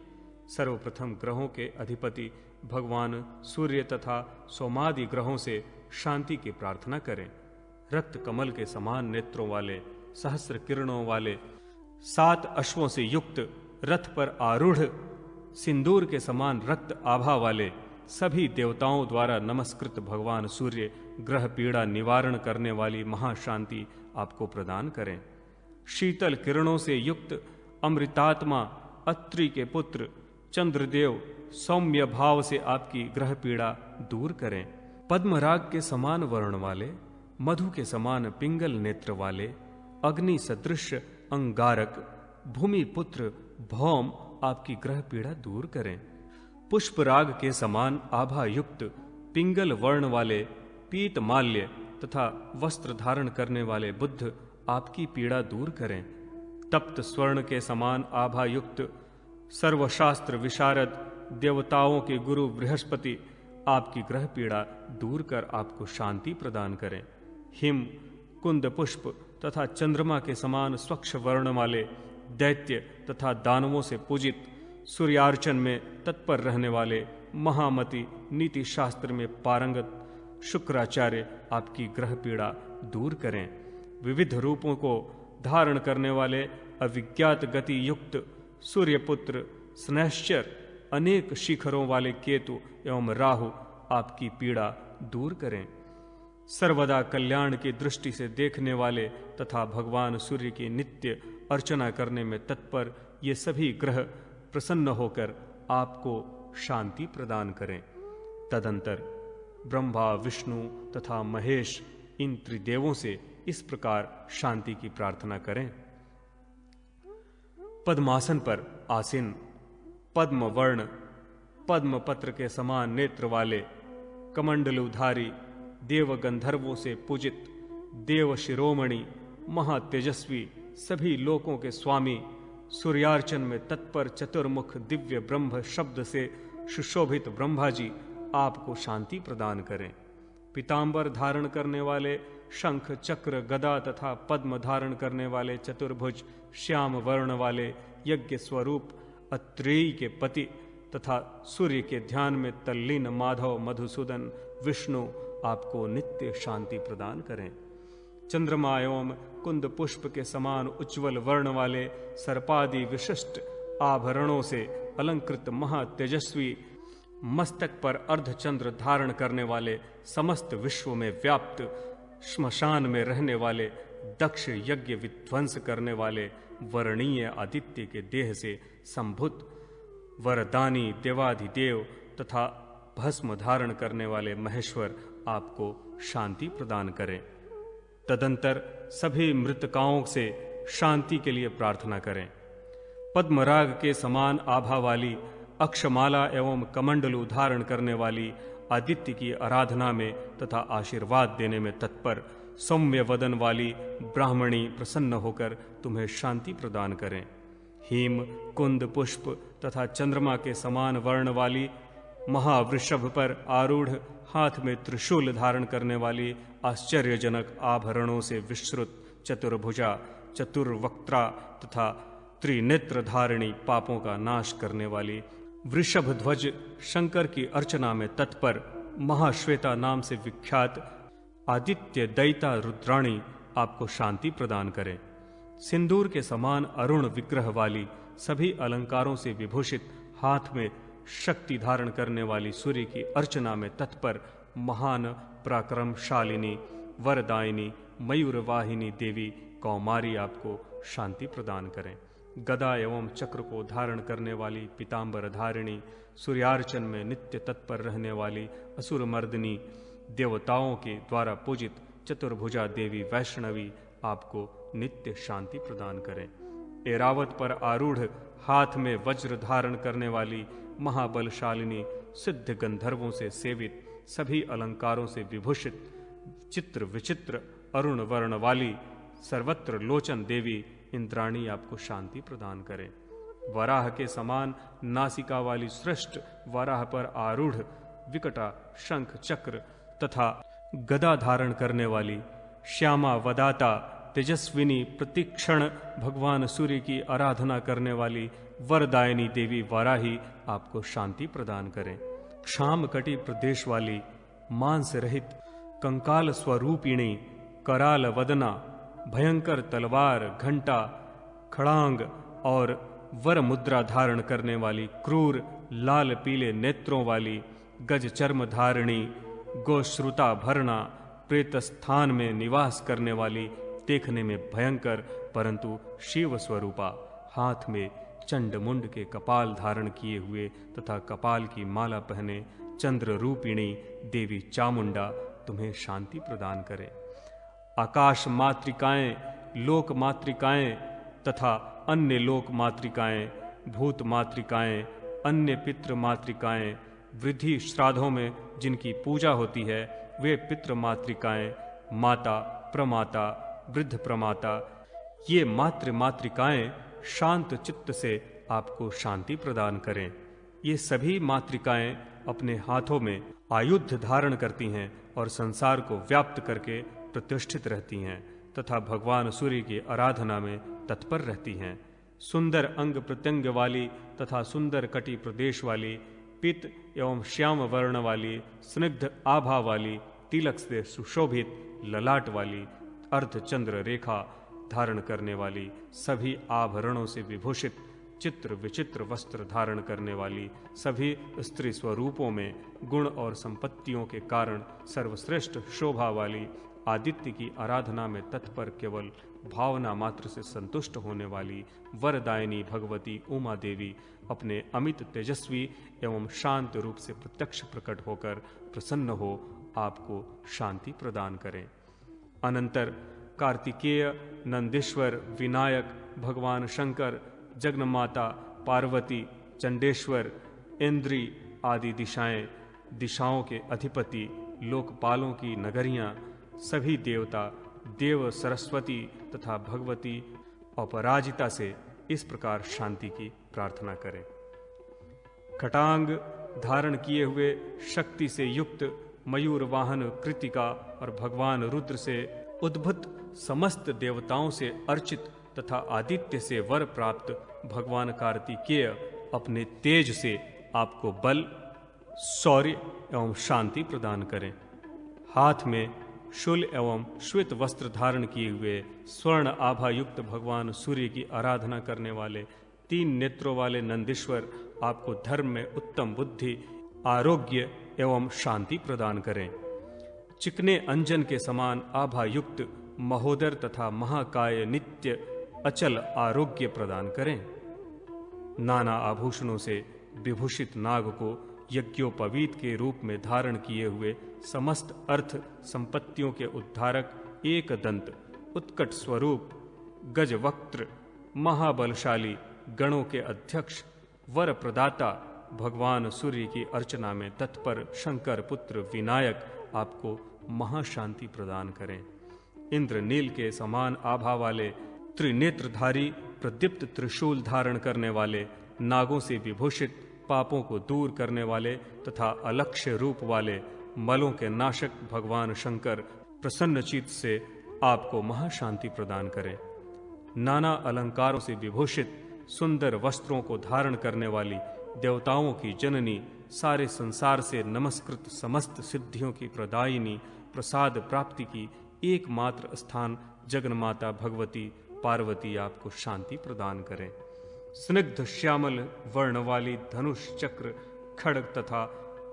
सर्वप्रथम ग्रहों के अधिपति भगवान सूर्य तथा सोमादि ग्रहों से शांति की प्रार्थना करें। रक्त कमल के समान नेत्रों वाले, सहस्र किरणों वाले, 7 अश्वों से युक्त रथ पर आरूढ़, सिंदूर के समान रक्त आभा वाले सभी देवताओं द्वारा नमस्कृत भगवान सूर्य ग्रह पीड़ा निवारण करने वाली महाशांति आपको प्रदान करें। शीतल किरणों से युक्त अमृतात्मा अत्रि के पुत्र चंद्रदेव सौम्य भाव से आपकी ग्रह पीड़ा दूर करें। पद्मराग के समान वर्ण वाले, मधु के समान पिंगल नेत्र वाले, अग्नि सदृश अंगारक भूमि पुत्र भौम आपकी ग्रह पीड़ा दूर करें। पुष्पराग के समान आभा युक्त पिंगल वर्ण वाले पीत माल्य तथा वस्त्र धारण करने वाले बुद्ध आपकी पीड़ा दूर करें। तप्त स्वर्ण के समान आभा युक्त सर्वशास्त्र विशारद देवताओं के गुरु बृहस्पति आपकी ग्रह पीड़ा दूर कर आपको शांति प्रदान करें। हिम कुंद पुष्प तथा चंद्रमा के समान स्वच्छ वर्ण वाले दैत्य तथा दानवों से पूजित सूर्यार्चन में तत्पर रहने वाले महामति नीति शास्त्र में पारंगत शुक्राचार्य आपकी ग्रह पीड़ा दूर करें। विविध रूपों को धारण करने वाले अविज्ञात गति युक्त सूर्यपुत्र स्नैश्चर, अनेक शिखरों वाले केतु एवं राहु आपकी पीड़ा दूर करें। सर्वदा कल्याण की दृष्टि से देखने वाले तथा भगवान सूर्य की नित्य अर्चना करने में तत्पर ये सभी ग्रह प्रसन्न होकर आपको शांति प्रदान करें। तदंतर ब्रह्मा, विष्णु तथा महेश इन त्रिदेवों से इस प्रकार शांति की प्रार्थना करें। पद्मासन पर आसीन, पद्म वर्ण, पद्म पत्र के समान नेत्र वाले, कमंडलुधारी, देव गंधर्वों से पूजित, देव शिरोमणि, महातेजस्वी, सभी लोकों के स्वामी, सूर्यार्चन में तत्पर चतुर्मुख दिव्य ब्रह्म शब्द से सुशोभित ब्रह्मा जी आपको शांति प्रदान करें। पीतांबर धारण करने वाले, शंख चक्र गदा तथा पद्म धारण करने वाले चतुर्भुज श्याम वर्ण वाले यज्ञ स्वरूप अत्रेयी के पति तथा सूर्य के ध्यान में तल्लीन माधव मधुसूदन विष्णु आपको नित्य शांति प्रदान करें। चंद्रमा एवं कुंद पुष्प के समान उज्ज्वल वर्ण वाले सर्पादि विशिष्ट आभरणों से अलंकृत महातेजस्वी, मस्तक पर अर्धचंद्र धारण करने वाले, समस्त विश्व में व्याप्त, श्मशान में रहने वाले, दक्ष यज्ञ विध्वंस करने वाले, वर्णीय आदित्य के देह से संभूत, वरदानी देवाधिदेव तथा भस्म धारण करने वाले महेश्वर आपको शांति प्रदान करें। तदंतर सभी मृतकाओं से शांति के लिए प्रार्थना करें। पद्मराग के समान आभा वाली, अक्षमाला एवं कमंडलू धारण करने वाली, आदित्य की आराधना में तथा आशीर्वाद देने में तत्पर, सौम्य वदन वाली ब्राह्मणी प्रसन्न होकर तुम्हें शांति प्रदान करें। हेम, कुंद पुष्प तथा चंद्रमा के समान वर्ण वाली, महावृषभ पर आरूढ़, हाथ में त्रिशूल धारण करने वाली, आश्चर्यजनक आभरणों से विस्तृत, चतुर्भुजा, चतुर्वक्त्रा तथा त्रिनेत्र धारिणी, पापों का नाश करने वाली, वृषभ ध्वज शंकर की अर्चना में तत्पर, महाश्वेता नाम से विख्यात आदित्य दैता रुद्राणी आपको शांति प्रदान करें। सिंदूर के समान अरुण विग्रह वाली, सभी अलंकारों से विभूषित, हाथ में शक्ति धारण करने वाली सूर्य की अर्चना में तत्पर, महान पराक्रमशालिनी, वरदायिनी, मयूरवाहिनी देवी कौमारी आपको शांति प्रदान करें। गदा एवं चक्र को धारण करने वाली, पीतांबर धारिणी, सूर्यार्चन में नित्य तत्पर रहने वाली, असुर मर्दिनी, देवताओं के द्वारा पूजित चतुर्भुजा देवी वैष्णवी आपको नित्य शांति प्रदान करें। ऐरावत पर आरूढ़, हाथ में वज्र धारण करने वाली, महाबलशालिनी, सिद्ध गंधर्वों से सेवित, सभी अलंकारों से विभूषित, चित्र विचित्र अरुण वर्ण वाली, सर्वत्र लोचन देवी इंद्राणी आपको शांति प्रदान करें। वराह के समान नासिका वाली श्रेष्ठ, वराह पर आरूढ़, विकटा, शंख चक्र तथा गदा धारण करने वाली, श्यामा वदाता, तेजस्विनी, प्रतिक्षण भगवान सूर्य की आराधना करने वाली, वरदायिनी देवी वाराही आपको शांति प्रदान करें। क्षाम कटी प्रदेश वाली, मांस रहित, कंकाल स्वरूपिणी, कराल वदना, भयंकर तलवार, घंटा, खड़ांग और वर मुद्रा धारण करने वाली, क्रूर लाल पीले नेत्रों वाली, गज चर्म धारिणी, गोश्रुता भरना, प्रेत स्थान में निवास करने वाली, देखने में भयंकर परंतु शिव स्वरूपा, हाथ में चंड मुंड के कपाल धारण किए हुए तथा कपाल की माला पहने चंद्र रूपिणी देवी चामुंडा तुम्हें शांति प्रदान करे। आकाश मातृकाएं, लोक मातृकाएं तथा अन्य लोक मातृकाएं, भूत मातृकाएं, अन्य पितृ मातृकाएं, वृद्धि श्राद्धों में जिनकी पूजा होती है वे पितृ मातृकाएं, माता, प्रमाता, वृद्ध प्रमाता, ये मातृ मातृकाएं शांत चित्त से आपको शांति प्रदान करें। ये सभी मातृकाएं अपने हाथों में आयुध धारण करती हैं और संसार को व्याप्त करके प्रतिष्ठित रहती हैं तथा भगवान सूर्य की आराधना में तत्पर रहती हैं। सुंदर अंग प्रत्यंग वाली तथा सुंदर कटी प्रदेश वाली, पीत एवं श्याम वर्ण वाली, स्निग्ध आभा वाली, तिलक से सुशोभित ललाट वाली, अर्धचंद्र रेखा धारण करने वाली, सभी आभरणों से विभूषित, चित्र विचित्र वस्त्र धारण करने वाली, सभी स्त्री स्वरूपों में गुण और संपत्तियों के कारण सर्वश्रेष्ठ शोभा वाली, आदित्य की आराधना में तत्पर केवल भावना मात्र से संतुष्ट होने वाली वरदायिनी भगवती उमा देवी अपने अमित तेजस्वी एवं शांत रूप से प्रत्यक्ष प्रकट होकर प्रसन्न हो आपको शांति प्रदान करें। अनंतर कार्तिकेय, नंदीश्वर, विनायक, भगवान शंकर, जगन्माता पार्वती, चंडेश्वर, इंद्री आदि दिशाओं के अधिपति, लोकपालों की नगरियां, सभी देवता, देव सरस्वती तथा भगवती अपराजिता से इस प्रकार शांति की प्रार्थना करें। खटांग धारण किए हुए शक्ति से युक्त मयूर वाहन कृतिका और भगवान रुद्र से उद्भूत समस्त देवताओं से अर्चित तथा आदित्य से वर प्राप्त भगवान कार्तिकेय अपने तेज से आपको बल, शौर्य एवं शांति प्रदान करें। हाथ में शूल एवं श्वेत वस्त्र धारण किए हुए स्वर्ण आभा युक्त भगवान सूर्य की आराधना करने वाले 3 नेत्रों वाले नंदीश्वर आपको धर्म में उत्तम बुद्धि, आरोग्य एवं शांति प्रदान करें। चिकने अंजन के समान आभा युक्त महोदर तथा महाकाय नित्य अचल आरोग्य प्रदान करें। नाना आभूषणों से विभूषित नाग को यज्ञोपवीत के रूप में धारण किए हुए समस्त अर्थ संपत्तियों के उद्धारक, एक दंत, उत्कट स्वरूप, गजवक्त्र, महाबलशाली, गणों के अध्यक्ष, वर प्रदाता भगवान सूर्य की अर्चना में तत्पर शंकर पुत्र विनायक आपको महाशांति प्रदान करें। इंद्र नील के समान आभा वाले, त्रिनेत्रधारी, प्रदीप्त त्रिशूल धारण करने वाले, नागों से विभूषित, पापों को दूर करने वाले तथा अलक्ष्य रूप वाले, मलों के नाशक भगवान शंकर प्रसन्न चित्त से आपको महाशांति प्रदान करें। नाना अलंकारों से विभूषित, सुंदर वस्त्रों को धारण करने वाली, देवताओं की जननी, सारे संसार से नमस्कृत समस्त सिद्धियों की प्रदायिनी, प्रसाद प्राप्ति की एकमात्र स्थान जगन्माता भगवती पार्वती आपको शांति प्रदान करें। स्निग्ध श्यामल वर्ण वाली धनुष, चक्र, खड्ग तथा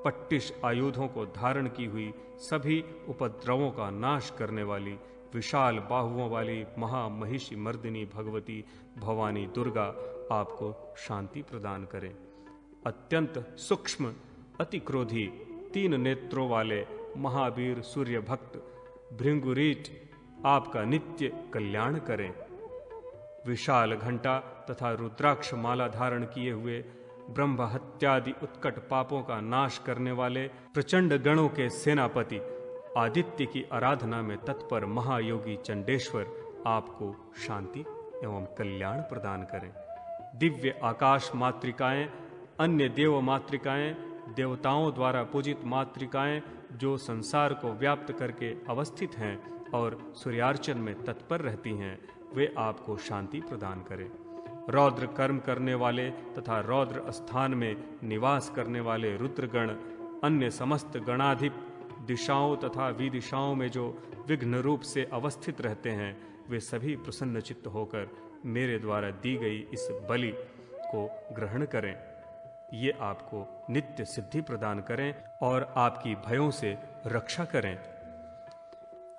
पट्टिश आयुधों को धारण की हुई, सभी उपद्रवों का नाश करने वाली, विशाल बाहुओं वाली महामहिषी मर्दिनी भगवती भवानी दुर्गा आपको शांति प्रदान करें। अत्यंत सूक्ष्म, अति क्रोधी, 3 नेत्रों वाले महावीर सूर्य भक्त भृंगुरीट आपका नित्य कल्याण करें। विशाल घंटा तथा रुद्राक्ष माला धारण किए हुए, ब्रह्म हत्यादि उत्कट पापों का नाश करने वाले, प्रचंड गणों के सेनापति, आदित्य की आराधना में तत्पर महायोगी चंडेश्वर आपको शांति एवं कल्याण प्रदान करें। दिव्य आकाश मातृकाएं, अन्य देव मातृकाएं, देवताओं द्वारा पूजित मातृकाएं जो संसार को व्याप्त करके अवस्थित हैं और सूर्यार्चन में तत्पर रहती हैं, वे आपको शांति प्रदान करें। रौद्र कर्म करने वाले तथा रौद्र स्थान में निवास करने वाले रुद्रगण, अन्य समस्त गणाधिप, दिशाओं तथा विदिशाओं में जो विघ्न रूप से अवस्थित रहते हैं, वे सभी प्रसन्न चित्त होकर मेरे द्वारा दी गई इस बलि को ग्रहण करें। ये आपको नित्य सिद्धि प्रदान करें और आपकी भयों से रक्षा करें।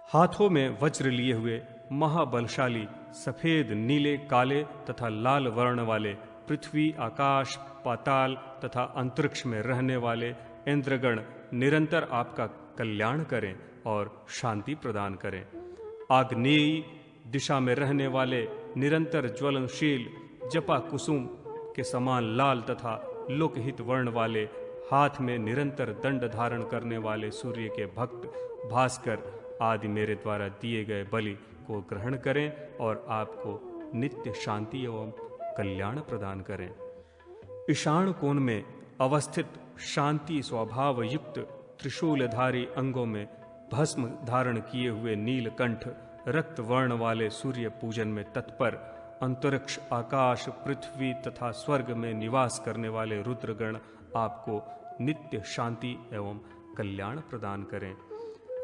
हाथों में वज्र लिए हुए महाबलशाली, सफेद, नीले, काले तथा लाल वर्ण वाले, पृथ्वी, आकाश, पाताल तथा अंतरिक्ष में रहने वाले इंद्रगण निरंतर आपका कल्याण करें और शांति प्रदान करें। आग्नेयी दिशा में रहने वाले निरंतर ज्वलनशील, जपा कुसुम के समान लाल तथा लोकहित वर्ण वाले, हाथ में निरंतर दंड धारण करने वाले सूर्य के भक्त भास्कर आदि मेरे द्वारा दिए गए बलि को ग्रहण करें और आपको नित्य शांति एवं कल्याण प्रदान करें। ईशान कोण में अवस्थित शांति स्वभाव युक्त त्रिशूलधारी अंगों में भस्म धारण किए हुए नीलकंठ, रक्त वर्ण वाले सूर्य पूजन में तत्पर, अंतरिक्ष, आकाश, पृथ्वी तथा स्वर्ग में निवास करने वाले रुद्रगण आपको नित्य शांति एवं कल्याण प्रदान करें।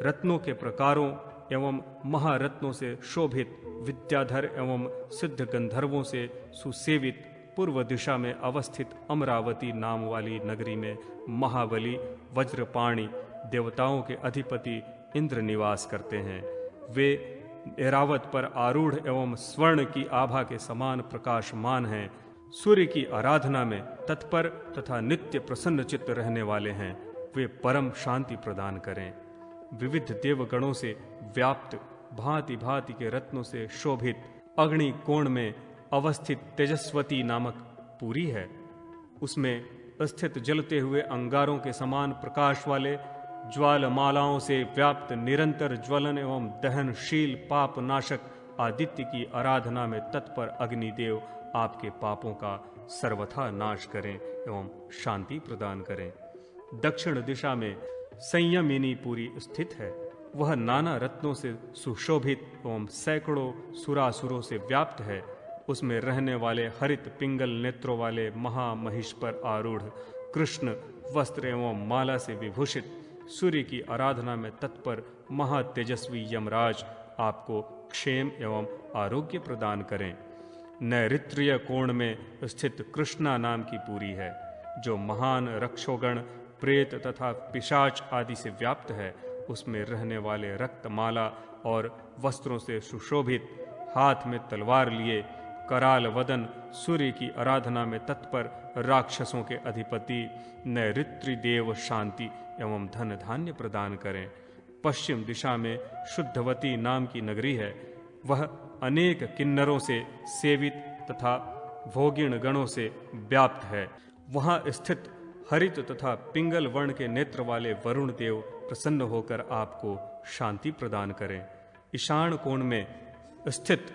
रत्नों के प्रकारों एवं महारत्नों से शोभित विद्याधर एवं सिद्ध गंधर्वों से सुसेवित पूर्व दिशा में अवस्थित अमरावती नाम वाली नगरी में महाबली वज्रपाणि देवताओं के अधिपति इंद्र निवास करते हैं। वे ऐरावत पर आरूढ़ एवं स्वर्ण की आभा के समान प्रकाशमान हैं। सूर्य की आराधना में तत्पर तथा नित्य प्रसन्न चित्त रहने वाले हैं। वे परम शांति प्रदान करें। विविध देवगणों से व्याप्त भांति भांति के रत्नों से शोभित अग्नि कोण में अवस्थित तेजस्वती नामक पुरी है। उसमें स्थित जलते हुए अंगारों के समान प्रकाश वाले ज्वालमालाओं से व्याप्त निरंतर ज्वलन एवं दहनशील पाप नाशक आदित्य की आराधना में तत्पर अग्निदेव आपके पापों का सर्वथा नाश करें एवं शांति प्रदान करें। दक्षिण दिशा में संयमिनी पुरी स्थित है। वह नाना रत्नों से सुशोभित एवं सैकड़ों सुरासुरों से व्याप्त है। उसमें रहने वाले हरित पिंगल नेत्रों वाले महामहिष पर आरूढ़ कृष्ण वस्त्र एवं माला से विभूषित सूर्य की आराधना में तत्पर महातेजस्वी यमराज आपको क्षेम एवं आरोग्य प्रदान करें। नैऋत्य कोण में स्थित कृष्णा नाम की पुरी है, जो महान रक्षोगण प्रेत तथा पिशाच आदि से व्याप्त है। उसमें रहने वाले रक्तमाला और वस्त्रों से सुशोभित हाथ में तलवार लिए कराल वदन सूर्य की आराधना में तत्पर राक्षसों के अधिपति नैऋत्य देव शांति एवं धन धान्य प्रदान करें। पश्चिम दिशा में शुद्धवती नाम की नगरी है। वह अनेक किन्नरों से सेवित तथा भोगिण गणों से व्याप्त है। वहां स्थित हरित तथा पिंगल वर्ण के नेत्र वाले वरुण देव प्रसन्न होकर आपको शांति प्रदान करें। ईशान कोण में स्थित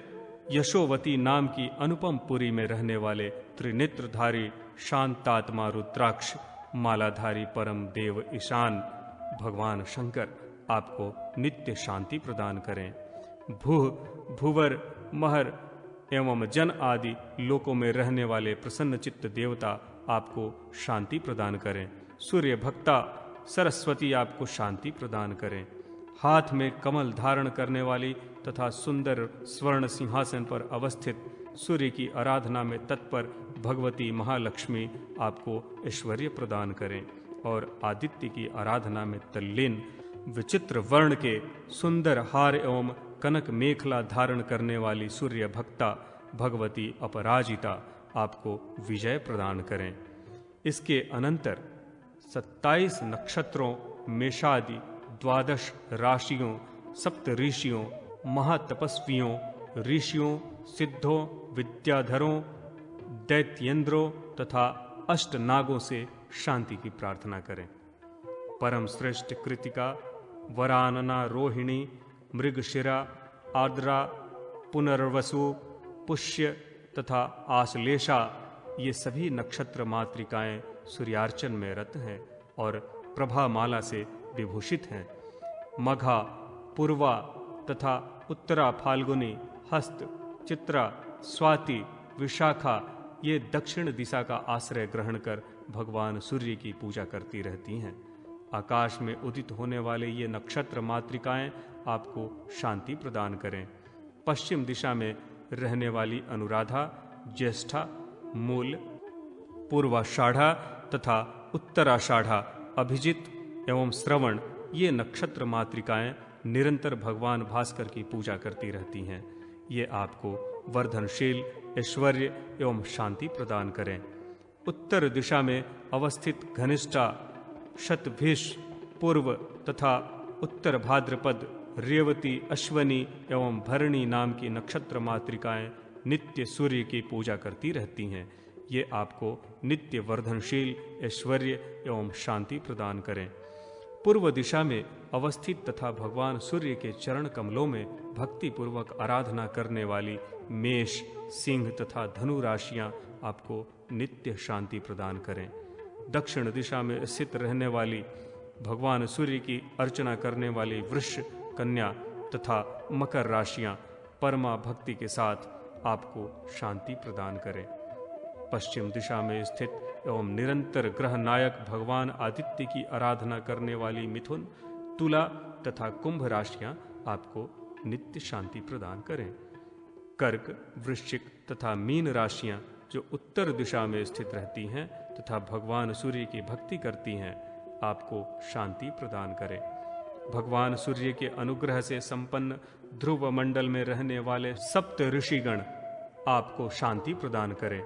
यशोवती नाम की अनुपम पुरी में रहने वाले त्रिनेत्रधारी शांतात्मा रुद्राक्ष मालाधारी परम देव ईशान भगवान शंकर आपको नित्य शांति प्रदान करें। भूह भुवर महर एवं जन आदि लोकों में रहने वाले प्रसन्न चित्त देवता आपको शांति प्रदान करें। सूर्य भक्ता सरस्वती आपको शांति प्रदान करें। हाथ में कमल धारण करने वाली तथा सुंदर स्वर्ण सिंहासन पर अवस्थित सूर्य की आराधना में तत्पर भगवती महालक्ष्मी आपको ऐश्वर्य प्रदान करें। और आदित्य की आराधना में तल्लीन विचित्र वर्ण के सुंदर हार एवं कनक मेखला धारण करने वाली सूर्य भक्ता भगवती अपराजिता आपको विजय प्रदान करें। इसके अनंतर 27 नक्षत्रों मेषादि 12 राशियों सप्त ऋषियों महातपस्वियों ऋषियों सिद्धों विद्याधरों दैत्येंद्रों तथा अष्ट नागों से शांति की प्रार्थना करें। परम श्रेष्ठ कृतिका वरानना रोहिणी मृगशिरा आर्द्रा पुनर्वसु पुष्य तथा आश्लेषा ये सभी नक्षत्र मातृकाएं सूर्यार्चन में रत हैं और प्रभा माला से विभूषित हैं। मघा पूर्वा तथा उत्तरा फाल्गुनी हस्त चित्रा स्वाति विशाखा ये दक्षिण दिशा का आश्रय ग्रहण कर भगवान सूर्य की पूजा करती रहती हैं। आकाश में उदित होने वाले ये नक्षत्र मातृकाएं आपको शांति प्रदान करें। पश्चिम दिशा में रहने वाली अनुराधा ज्येष्ठा मूल पूर्वाषाढ़ा तथा उत्तराषाढ़ा अभिजित एवं श्रवण ये नक्षत्र मातृकाएं निरंतर भगवान भास्कर की पूजा करती रहती हैं। ये आपको वर्धनशील ऐश्वर्य एवं शांति प्रदान करें। उत्तर दिशा में अवस्थित घनिष्ठा शतभिष पूर्व तथा उत्तर भाद्रपद रेवती अश्वनी एवं भरणी नाम की नक्षत्र मातृकाएं नित्य सूर्य की पूजा करती रहती हैं। ये आपको नित्य वर्धनशील ऐश्वर्य एवं शांति प्रदान करें। पूर्व दिशा में अवस्थित तथा भगवान सूर्य के चरण कमलों में भक्ति पूर्वक आराधना करने वाली मेष सिंह तथा धनु राशियां आपको नित्य शांति प्रदान करें। दक्षिण दिशा में स्थित रहने वाली भगवान सूर्य की अर्चना करने वाली वृष कन्या तथा मकर राशियां परमा भक्ति के साथ आपको शांति प्रदान करें। पश्चिम दिशा में स्थित एवं निरंतर ग्रह नायक भगवान आदित्य की आराधना करने वाली मिथुन, तुला तथा कुंभ राशियां आपको नित्य शांति प्रदान करें। कर्क, वृश्चिक तथा मीन राशियां जो उत्तर दिशा में स्थित रहती हैं तथा भगवान सूर्य की भक्ति करती हैं, आपको शांति प्रदान करें। भगवान सूर्य के अनुग्रह से संपन्न ध्रुव मंडल में रहने वाले सप्त ऋषिगण आपको शांति प्रदान करें।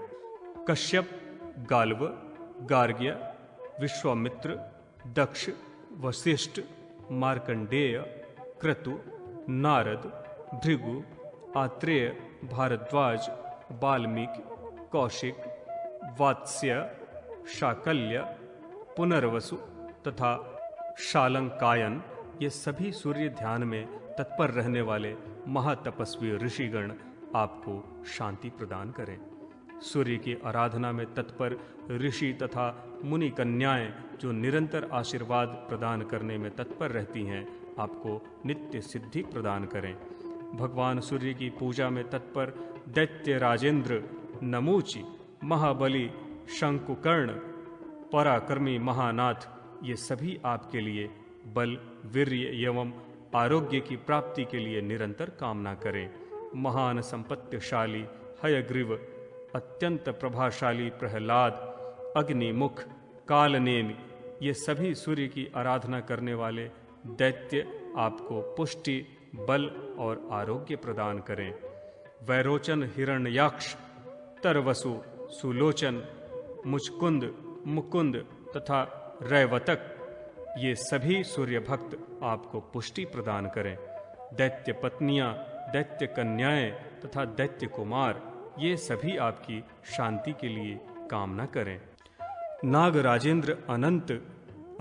कश्यप, गाल्व, गार्ग्य, विश्वामित्र, दक्ष, वशिष्ठ, मार्कंडेय, क्रतु, नारद, भृगु, आत्रेय, भारद्वाज, वाल्मीकि, कौशिक, वात्स्य, शाकल्य, पुनर्वसु तथा शालंकायन, ये सभी सूर्य ध्यान में तत्पर रहने वाले महातपस्वी ऋषिगण आपको शांति प्रदान करें। सूर्य की आराधना में तत्पर ऋषि तथा मुनि कन्याएं जो निरंतर आशीर्वाद प्रदान करने में तत्पर रहती हैं, आपको नित्य सिद्धि प्रदान करें। भगवान सूर्य की पूजा में तत्पर दैत्य राजेंद्र, नमूची, महाबली, शंकुकर्ण, पराक्रमी महानाथ, ये सभी आपके लिए बल, वीर्य एवं आरोग्य की प्राप्ति के लिए निरंतर कामना करें। महान संपत्तिशाली हयग्रीव, अत्यंत प्रभावशाली प्रहलाद, अग्निमुख, कालनेमि, ये सभी सूर्य की आराधना करने वाले दैत्य आपको पुष्टि, बल और आरोग्य प्रदान करें। वैरोचन, हिरण्याक्ष, तरवसु, सुलोचन, मुचकुंद, मुकुंद तथा रैवतक, ये सभी सूर्य भक्त आपको पुष्टि प्रदान करें। दैत्य पत्नियां, दैत्य कन्याएं तथा दैत्य कुमार, ये सभी आपकी शांति के लिए कामना करें। नाग राजेंद्र अनंत,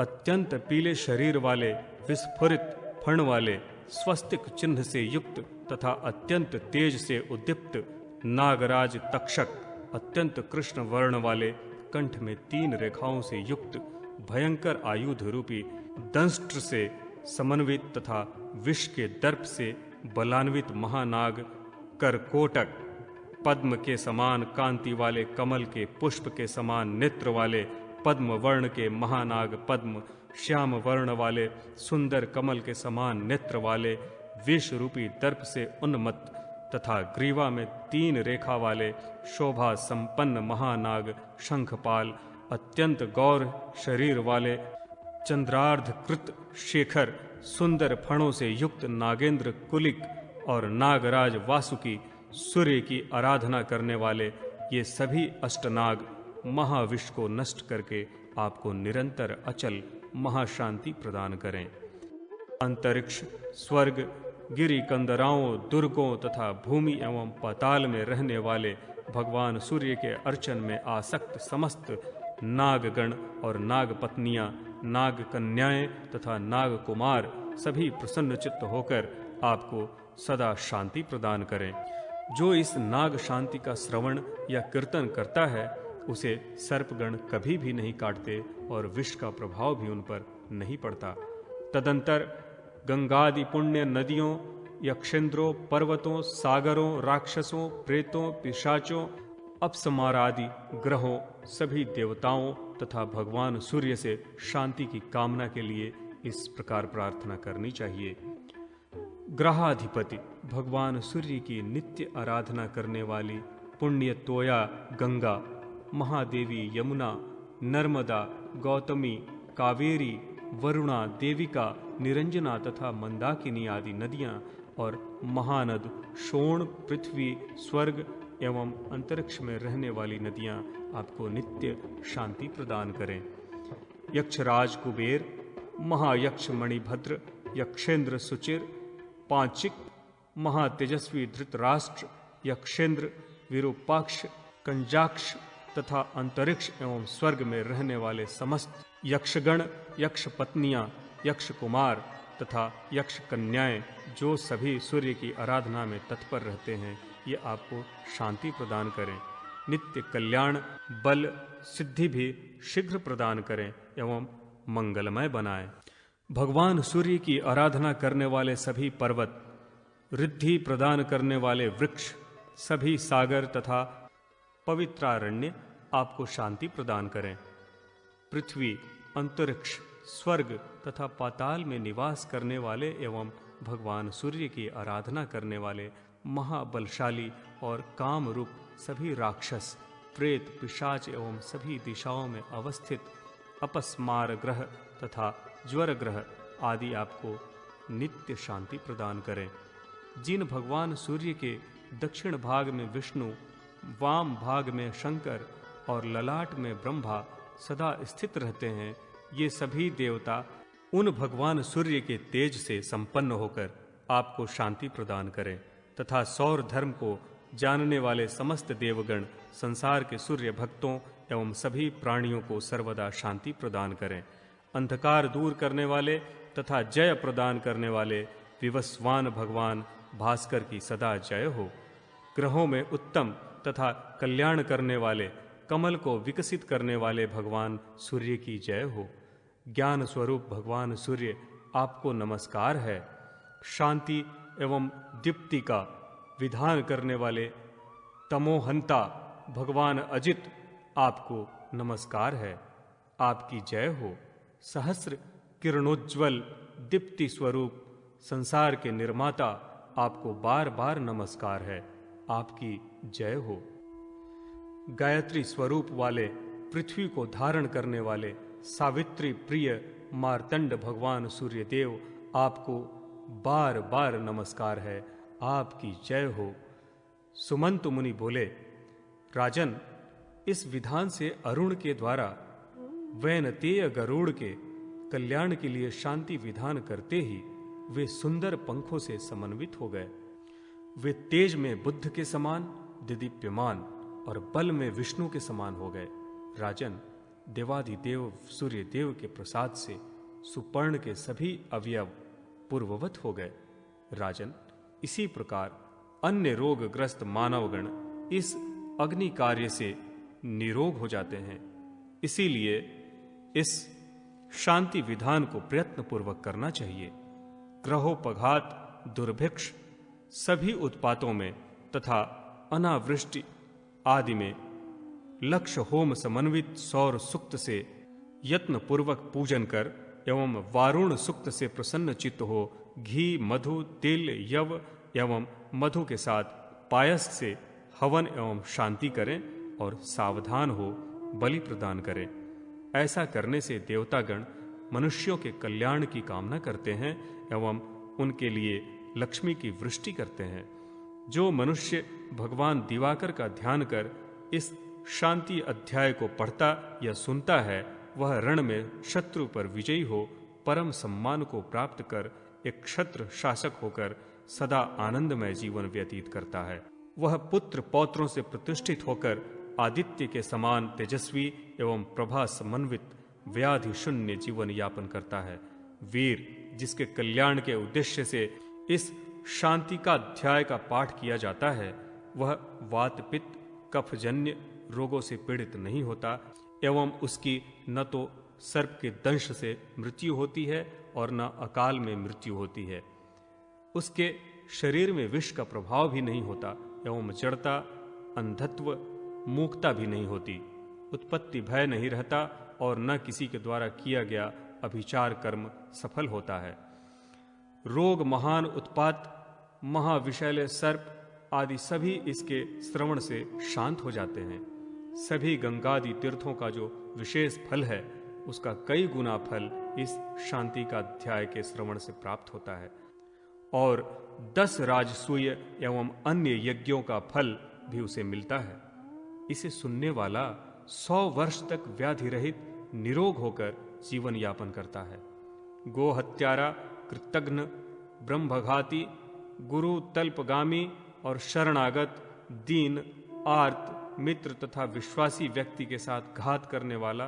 अत्यंत पीले शरीर वाले, विस्फुरित फण वाले, स्वस्तिक चिन्ह से युक्त तथा अत्यंत तेज से उद्दीप्त नागराज तक्षक, अत्यंत कृष्ण वर्ण वाले, कंठ में 3 रेखाओं से युक्त, भयंकर आयुध रूपी दंष्ट्र से समन्वित तथा विष के दर्प से बलान्वित महानाग करकोटक, पद्म के समान कांति वाले, कमल के पुष्प के समान नेत्र वाले, पद्म वर्ण के महानाग पद्म, श्याम वर्ण वाले, सुंदर कमल के समान नेत्र वाले, विष रूपी दर्प से उन्मत्त तथा ग्रीवा में 3 रेखा वाले शोभा संपन्न महानाग शंखपाल, अत्यंत गौर शरीर वाले, चंद्रार्धकृत शेखर, सुंदर फणों से युक्त नागेंद्र कुलिक और नागराज वासुकी, सूर्य की आराधना करने वाले ये सभी अष्टनाग महाविष को नष्ट करके आपको निरंतर अचल महाशांति प्रदान करें। अंतरिक्ष, स्वर्ग, गिरि कंदराओं, दुर्गों तथा भूमि एवं पाताल में रहने वाले भगवान सूर्य के अर्चन में आसक्त समस्त नागगण और नाग पत्नियां, नाग कन्याएं तथा नाग कुमार सभी प्रसन्न चित्त होकर आपको सदा शांति प्रदान करें। जो इस नाग शांति का श्रवण या कीर्तन करता है, उसे सर्पगण कभी भी नहीं काटते और विष का प्रभाव भी उन पर नहीं पड़ता। तदंतर गंगादि पुण्य नदियों, यक्षेंद्रों, पर्वतों, सागरों, राक्षसों, प्रेतों, पिशाचों, अपसमारादि ग्रहों, सभी देवताओं तथा भगवान सूर्य से शांति की कामना के लिए इस प्रकार प्रार्थना करनी चाहिए। ग्रहाधिपति भगवान सूर्य की नित्य आराधना करने वाली पुण्य तोया गंगा, महादेवी यमुना, नर्मदा, गौतमी, कावेरी, वरुणा, देविका, निरंजना तथा मंदाकिनी आदि नदियां और महानद, शोण, पृथ्वी, स्वर्ग एवं अंतरिक्ष में रहने वाली नदियां आपको नित्य शांति प्रदान करें। यक्षराज कुबेर, महायक्ष मणिभद्र, यक्षेंद्र सुचिर, पांचिक, महातेजस्वी धृतराष्ट्र, यक्षेंद्र, विरूपाक्ष, कंजाक्ष तथा अंतरिक्ष एवं स्वर्ग में रहने वाले समस्त यक्षगण, यक्ष पत्नियां, यक्ष कुमार तथा यक्ष कन्याएं जो सभी सूर्य की आराधना में तत्पर रहते हैं, ये आपको शांति प्रदान करें, नित्य कल्याण, बल, सिद्धि भी शीघ्र प्रदान करें एवं मंगलमय बनाएं। भगवान सूर्य की आराधना करने वाले सभी पर्वत, रिद्धि प्रदान करने वाले वृक्ष, सभी सागर तथा पवित्रारण्य, आपको शांति प्रदान करें। पृथ्वी, अंतरिक्ष, स्वर्ग तथा पाताल में निवास करने वाले एवं भगवान सूर्य की आराधना करने वाले महाबलशाली और काम रूप सभी राक्षस, प्रेत, पिशाच एवं सभी दिशाओं में अवस्थित अपस्मार ग्रह तथा ज्वर ग्रह आदि आपको नित्य शांति प्रदान करें। जिन भगवान सूर्य के दक्षिण भाग में विष्णु, वाम भाग में शंकर और ललाट में ब्रह्मा सदा स्थित रहते हैं, ये सभी देवता उन भगवान सूर्य के तेज से संपन्न होकर आपको शांति प्रदान करें तथा सौर धर्म को जानने वाले समस्त देवगण संसार के सूर्य भक्तों एवं सभी प्राणियों को सर्वदा शांति प्रदान करें। अंधकार दूर करने वाले तथा जय प्रदान करने वाले विवस्वान भगवान भास्कर की सदा जय हो। ग्रहों में उत्तम तथा कल्याण करने वाले, कमल को विकसित करने वाले भगवान सूर्य की जय हो। ज्ञान स्वरूप भगवान सूर्य आपको नमस्कार है। शांति एवं दीप्ति का विधान करने वाले तमोहंता भगवान अजित आपको नमस्कार है, आपकी जय हो। सहस्र किरणोज्ज्वल दीप्ति स्वरूप संसार के निर्माता आपको बार बार नमस्कार है, आपकी जय हो। गायत्री स्वरूप वाले, पृथ्वी को धारण करने वाले सावित्री प्रिय मार्तंड भगवान सूर्यदेव आपको बार बार नमस्कार है, आपकी जय हो। सुमंत मुनि बोले, राजन, इस विधान से अरुण के द्वारा वैनतेय गरुड़ के कल्याण के लिए शांति विधान करते ही वे सुंदर पंखों से समन्वित हो गए। वे तेज में बुद्ध के समान दिदीप्यमान और बल में विष्णु के समान हो गए। राजन, देवाधिदेव सूर्य देव के प्रसाद से सुपर्ण के सभी अवयव पूर्ववत हो गए। राजन, इसी प्रकार अन्य रोगग्रस्त मानवगण इस अग्नि कार्य से निरोग हो जाते हैं। इसीलिए इस शांति विधान को प्रयत्न पूर्वक करना चाहिए। ग्रहोपघात, दुर्भिक्ष, सभी उत्पातों में तथा अनावृष्टि आदि में लक्ष्य होम समन्वित सौर सुक्त से यत्न पूर्वक पूजन कर एवं वारुण सुक्त से प्रसन्न चित्त हो घी, मधु, तिल, यव एवं मधु के साथ पायस से हवन एवं शांति करें और सावधान हो बलि प्रदान करें। ऐसा करने से देवतागण मनुष्यों के कल्याण की कामना करते हैं एवं उनके लिए लक्ष्मी की वृष्टि करते हैं। जो मनुष्य भगवान दिवाकर का ध्यान कर इस शांति अध्याय को पढ़ता या सुनता है, वह रण में शत्रु पर विजयी हो परम सम्मान को प्राप्त कर एक क्षत्र शासक होकर सदा आनंदमय जीवन व्यतीत करता है। वह पुत्र पौत्रों से प्रतिष्ठित होकर आदित्य के समान तेजस्वी एवं प्रभा समन्वित व्याधि शून्य जीवन यापन करता है। वीर, जिसके कल्याण के उद्देश्य से इस शांति का अध्याय का पाठ किया जाता है, वह वात, पित्त, कफजन्य रोगों से पीड़ित नहीं होता एवं उसकी न तो सर्प के दंश से मृत्यु होती है और न अकाल में मृत्यु होती है। उसके शरीर में विष का प्रभाव भी नहीं होता एवं जड़ता, अंधत्व, मूकता भी नहीं होती। उत्पत्ति भय नहीं रहता और न किसी के द्वारा किया गया अभिचार कर्म सफल होता है। रोग, महान उत्पात, महाविषैले सर्प आदि सभी इसके श्रवण से शांत हो जाते हैं। सभी गंगादि तीर्थों का जो विशेष फल है, उसका कई गुना फल इस शांति का अध्याय के श्रवण से प्राप्त होता है और 10 राजसूय एवं अन्य यज्ञों का फल भी उसे मिलता है। इसे सुनने वाला 100 वर्ष तक व्याधि रहित निरोग होकर जीवन यापन करता है। गो हत्यारा, कृतघ्न, ब्रह्मघाती, गुरु तल्पगामी और शरणागत, दीन, आर्त, मित्र तथा विश्वासी व्यक्ति के साथ घात करने वाला,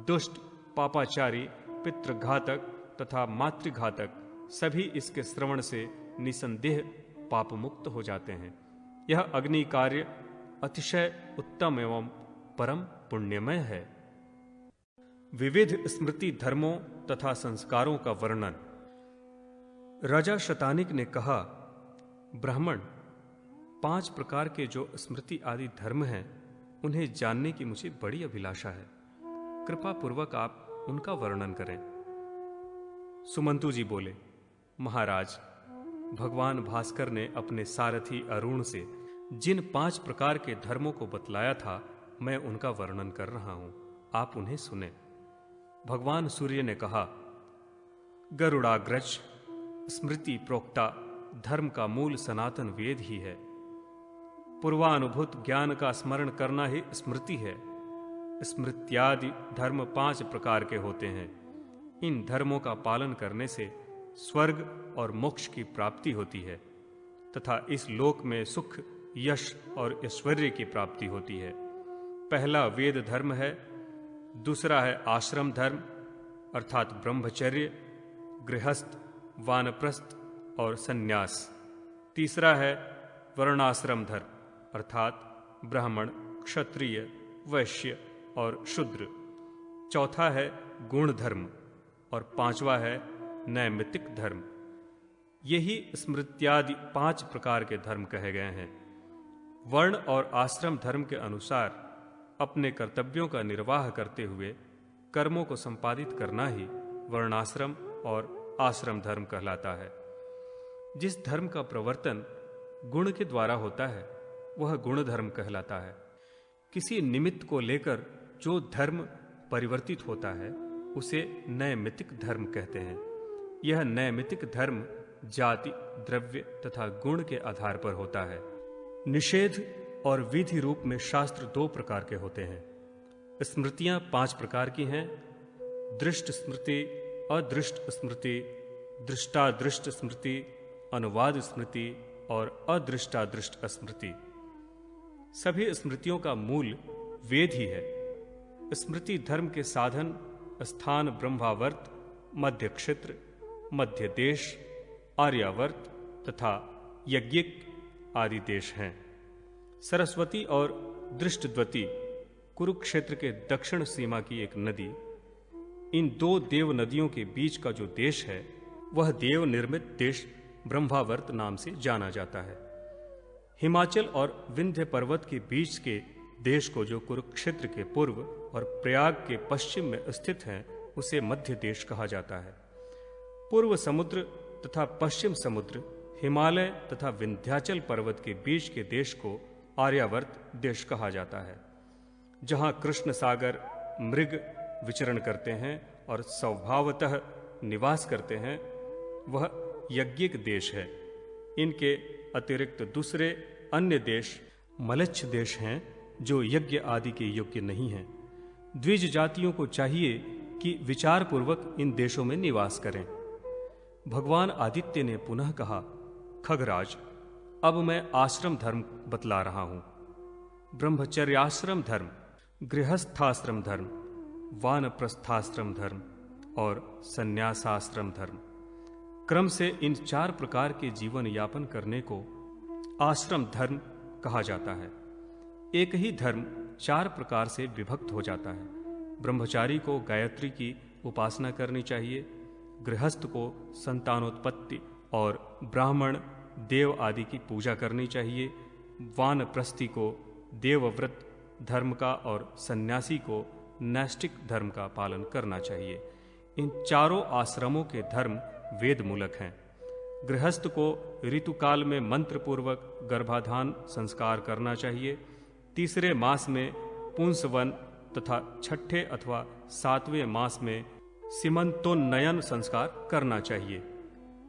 दुष्ट, पापाचारी, पितृघातक तथा मातृघातक सभी इसके श्रवण से निसंदेह पाप मुक्त हो जाते हैं। यह अग्नि कार्य अतिशय उत्तम एवं परम पुण्यमय है। विविध स्मृति धर्मों तथा संस्कारों का वर्णन। राजा शतानिक ने कहा, ब्राह्मण, 5 प्रकार के जो स्मृति आदि धर्म हैं, उन्हें जानने की मुझे बड़ी अभिलाषा है। कृपा पूर्वक आप उनका वर्णन करें। सुमंतु जी बोले, महाराज, भगवान भास्कर ने अपने सारथी अरुण से जिन 5 प्रकार के धर्मों को बतलाया था, मैं उनका वर्णन कर रहा हूं, आप उन्हें सुने। भगवान सूर्य ने कहा, गरुड़ाग्रज, स्मृति प्रोक्ता धर्म का मूल सनातन वेद ही है। पूर्वानुभूत ज्ञान का स्मरण करना ही स्मृति है। स्मृत्यादि धर्म 5 प्रकार के होते हैं। इन धर्मों का पालन करने से स्वर्ग और मोक्ष की प्राप्ति होती है तथा इस लोक में सुख, यश और ऐश्वर्य की प्राप्ति होती है। पहला वेद धर्म है, दूसरा है आश्रम धर्म अर्थात ब्रह्मचर्य, गृहस्थ, वानप्रस्थ और सन्यास। तीसरा है वर्णाश्रम धर्म अर्थात ब्राह्मण, क्षत्रिय, वैश्य और शूद्र। चौथा है गुण धर्म और 5वां है नैमित्तिक धर्म। यही स्मृत्यादि 5 प्रकार के धर्म कहे गए हैं। वर्ण और आश्रम धर्म के अनुसार अपने कर्तव्यों का निर्वाह करते हुए कर्मों को संपादित करना ही वर्णाश्रम और आश्रम धर्म कहलाता है। जिस धर्म का प्रवर्तन गुण के द्वारा होता है वह गुण धर्म कहलाता है। किसी निमित्त को लेकर जो धर्म परिवर्तित होता है उसे नैमित्तिक धर्म कहते हैं। यह नैमित्तिक धर्म जाति, द्रव्य तथा गुण के आधार पर होता है। निषेध और विधि रूप में शास्त्र 2 प्रकार के होते हैं। स्मृतियां 5 प्रकार की हैं, दृष्ट स्मृति, अदृष्ट स्मृति, दृष्टादृष्ट स्मृति, अनुवाद स्मृति और अदृष्टादृष्ट स्मृति। सभी स्मृतियों का मूल वेद ही है। स्मृति धर्म के साधन स्थान ब्रह्मावर्त, मध्य क्षेत्र, मध्य देश, आर्यावर्त तथा यज्ञिक आदि देश हैं। सरस्वती और दृष्टद्वती कुरुक्षेत्र के दक्षिण सीमा की एक नदी, इन 2 देव नदियों के बीच का जो देश है वह देव निर्मित देश ब्रह्मावर्त नाम से जाना जाता है। हिमाचल और विंध्य पर्वत के बीच के देश को जो कुरुक्षेत्र के पूर्व और प्रयाग के पश्चिम में स्थित है उसे मध्य देश कहा जाता है। पूर्व समुद्र तथा पश्चिम समुद्र, हिमालय तथा विंध्याचल पर्वत के बीच के देश को आर्यावर्त देश कहा जाता है। जहाँ कृष्ण सागर मृग विचरण करते हैं और स्वभावतः निवास करते हैं वह यज्ञिक देश है। इनके अतिरिक्त दूसरे अन्य देश मलच्छ देश हैं जो यज्ञ आदि के योग्य नहीं हैं। द्विज जातियों को चाहिए कि विचार पूर्वक इन देशों में निवास करें। भगवान आदित्य ने पुनः कहा, खगराज, अब मैं आश्रम धर्म बतला रहा हूं। ब्रह्मचर्याश्रम धर्म, गृहस्थाश्रम धर्म, वानप्रस्थाश्रम धर्म और सन्यासाश्रम धर्म। क्रम से इन 4 प्रकार के जीवन यापन करने को आश्रम धर्म कहा जाता है। एक ही धर्म 4 प्रकार से विभक्त हो जाता है। ब्रह्मचारी को गायत्री की उपासना करनी चाहिए, गृहस्थ को संतानोत्पत्ति और ब्राह्मण देव आदि की पूजा करनी चाहिए, वानप्रस्थी को देवव्रत धर्म का और सन्यासी को नैष्टिक धर्म का पालन करना चाहिए। इन चारों आश्रमों के धर्म वेद मूलक हैं। गृहस्थ को ऋतुकाल में मंत्र पूर्वक गर्भाधान संस्कार करना चाहिए। तीसरे मास में पुंसवन तथा छठे अथवा 7वें मास में सीमंतोन्नयन संस्कार करना चाहिए।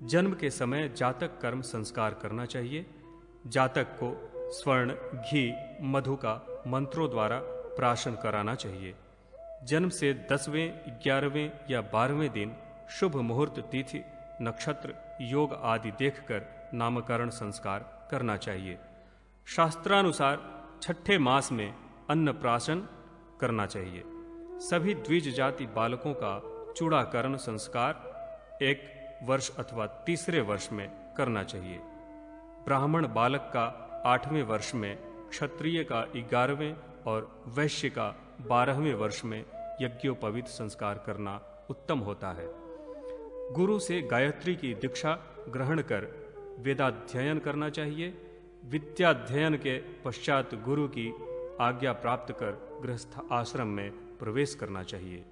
जन्म के समय जातक कर्म संस्कार करना चाहिए। जातक को स्वर्ण, घी, मधु का मंत्रों द्वारा प्राशन कराना चाहिए। जन्म से 10वें, 11वें या 12वें दिन शुभ मुहूर्त, तिथि, नक्षत्र, योग आदि देखकर नामकरण संस्कार करना चाहिए। शास्त्रानुसार छठे मास में अन्नप्राशन करना चाहिए। सभी द्विज जाति बालकों का चूड़ाकरण संस्कार 1 वर्ष अथवा तीसरे वर्ष में करना चाहिए। ब्राह्मण बालक का 8वें वर्ष में, क्षत्रिय का 11वें और वैश्य का 12वें वर्ष में यज्ञोपवीत संस्कार करना उत्तम होता है। गुरु से गायत्री की दीक्षा ग्रहण कर वेदाध्ययन करना चाहिए। विद्याध्ययन के पश्चात गुरु की आज्ञा प्राप्त कर गृहस्थ आश्रम में प्रवेश करना चाहिए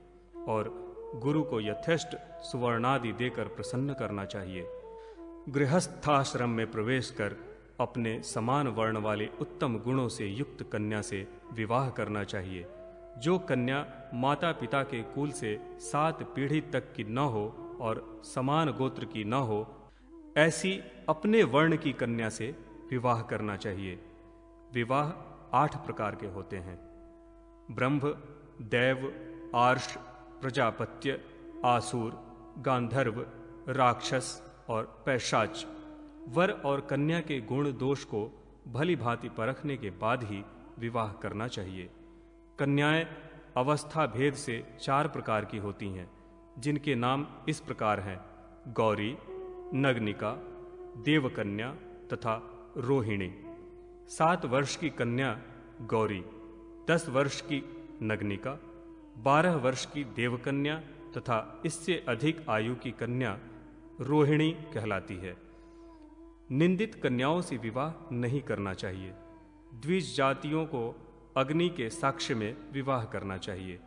और गुरु को यथेष्ट सुवर्णादि देकर प्रसन्न करना चाहिए। गृहस्थाश्रम में प्रवेश कर अपने समान वर्ण वाले उत्तम गुणों से युक्त कन्या से विवाह करना चाहिए। जो कन्या माता पिता के कुल से 7 पीढ़ी तक की न हो और समान गोत्र की न हो, ऐसी अपने वर्ण की कन्या से विवाह करना चाहिए। विवाह 8 प्रकार के होते हैं: ब्रह्म, दैव, आर्ष, प्रजापत्य, आसुर, गांधर्व, राक्षस और पैशाच। वर और कन्या के गुण दोष को भली भांति परखने के बाद ही विवाह करना चाहिए। कन्याएं अवस्था भेद से 4 प्रकार की होती हैं, जिनके नाम इस प्रकार हैं: गौरी, नगनिका, देवकन्या तथा रोहिणी। 7 वर्ष की कन्या गौरी, 10 वर्ष की नगनिका, 12 वर्ष की देवकन्या तथा इससे अधिक आयु की कन्या रोहिणी कहलाती है। निंदित कन्याओं से विवाह नहीं करना चाहिए। द्विज जातियों को अग्नि के साक्ष्य में विवाह करना चाहिए।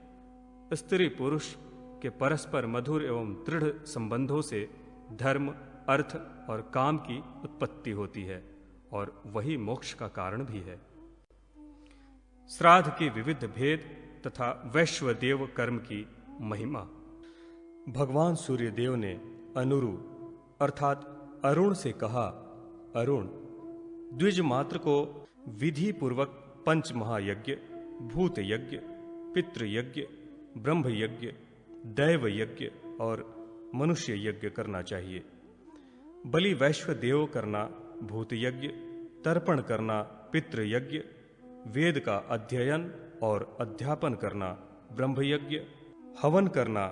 स्त्री पुरुष के परस्पर मधुर एवं दृढ़ संबंधों से धर्म, अर्थ और काम की उत्पत्ति होती है और वही मोक्ष का कारण भी है। श्राद्ध के विविध भेद तथा वैश्वदेव कर्म की महिमा। भगवान सूर्यदेव ने अनुरु अर्थात अरुण से कहा, अरुण, द्विज मात्र को विधि पूर्वक 5 महायज्ञ, भूत यज्ञ, पितृ यज्ञ, ब्रह्म यज्ञ, दैव यज्ञ और मनुष्य यज्ञ करना चाहिए। बलि वैश्व देव करना भूत यज्ञ, तर्पण करना पितृ यज्ञ, वेद का अध्ययन और अध्यापन करना ब्रह्म यज्ञ, हवन करना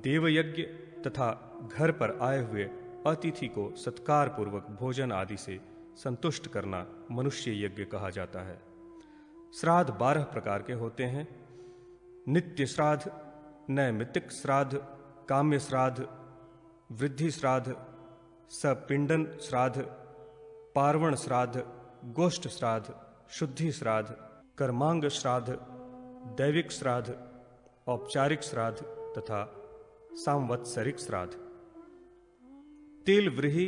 देव यज्ञ तथा घर पर आए हुए अतिथि को सत्कार पूर्वक भोजन आदि से संतुष्ट करना मनुष्य यज्ञ कहा जाता है। श्राद्ध 12 प्रकार के होते हैं: नित्य श्राद्ध, नैमित्तिक श्राद्ध, काम्य श्राद्ध, वृद्धि श्राद्ध, सपिंडन श्राद्ध, पार्वण श्राद्ध, गोष्ठ श्राद्ध, शुद्धि श्राद्ध, कर्मांग श्राद्ध, दैविक श्राद्ध, औपचारिक श्राद्ध तथा सांवत्सरिक श्राद्ध। तिल, व्रीहि,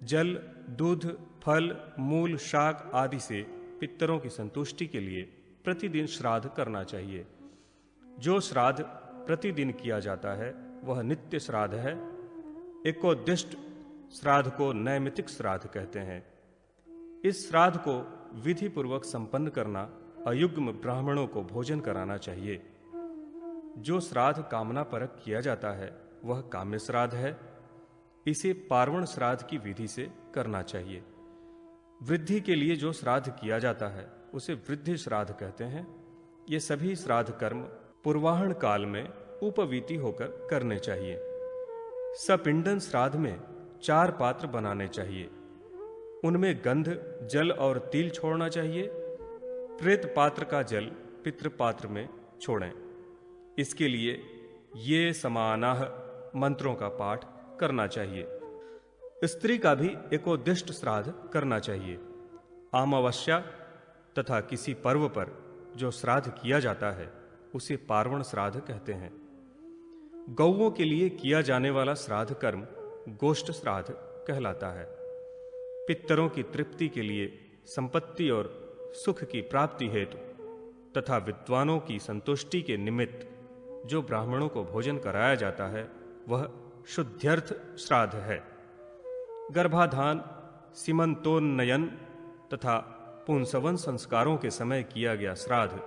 जल, दूध, फल, मूल, शाक आदि से पितरों की संतुष्टि के लिए प्रतिदिन श्राद्ध करना चाहिए। जो श्राद्ध प्रतिदिन किया जाता है वह नित्य श्राद्ध है। एकोद्दिष्ट श्राद्ध को नैमित्तिक श्राद्ध कहते हैं। इस श्राद्ध को विधि पूर्वक संपन्न करना, अयुग्म ब्राह्मणों को भोजन कराना चाहिए। जो श्राद्ध कामना परक किया जाता है वह काम्य श्राद्ध है। इसे पार्वण श्राद्ध की विधि से करना चाहिए। वृद्धि के लिए जो श्राद्ध किया जाता है उसे वृद्धि श्राद्ध कहते हैं। ये सभी श्राद्ध कर्म पूर्वाहन काल में उपवीति होकर करने चाहिए। सपिंडन श्राद्ध में 4 पात्र बनाने चाहिए। उनमें गंध, जल और तिल छोड़ना चाहिए। प्रेत पात्र का जल पितृ पात्र में छोड़ें। इसके लिए ये समानाह मंत्रों का पाठ करना चाहिए। स्त्री का भी एकोद्दिष्ट श्राद्ध करना चाहिए। अमावस्या तथा किसी पर्व पर जो श्राद्ध किया जाता है उसे पार्वण श्राद्ध कहते हैं। गौओं के लिए किया जाने वाला श्राद्ध कर्म गोष्ठ श्राद्ध कहलाता है। पितरों की तृप्ति के लिए, संपत्ति और सुख की प्राप्ति हेतु तथा विद्वानों की संतुष्टि के निमित्त जो ब्राह्मणों को भोजन कराया जाता है वह शुद्ध्यर्थ श्राद्ध है। गर्भाधान, सीमंतोन्नयन तथा पुंसवन संस्कारों के समय किया गया श्राद्ध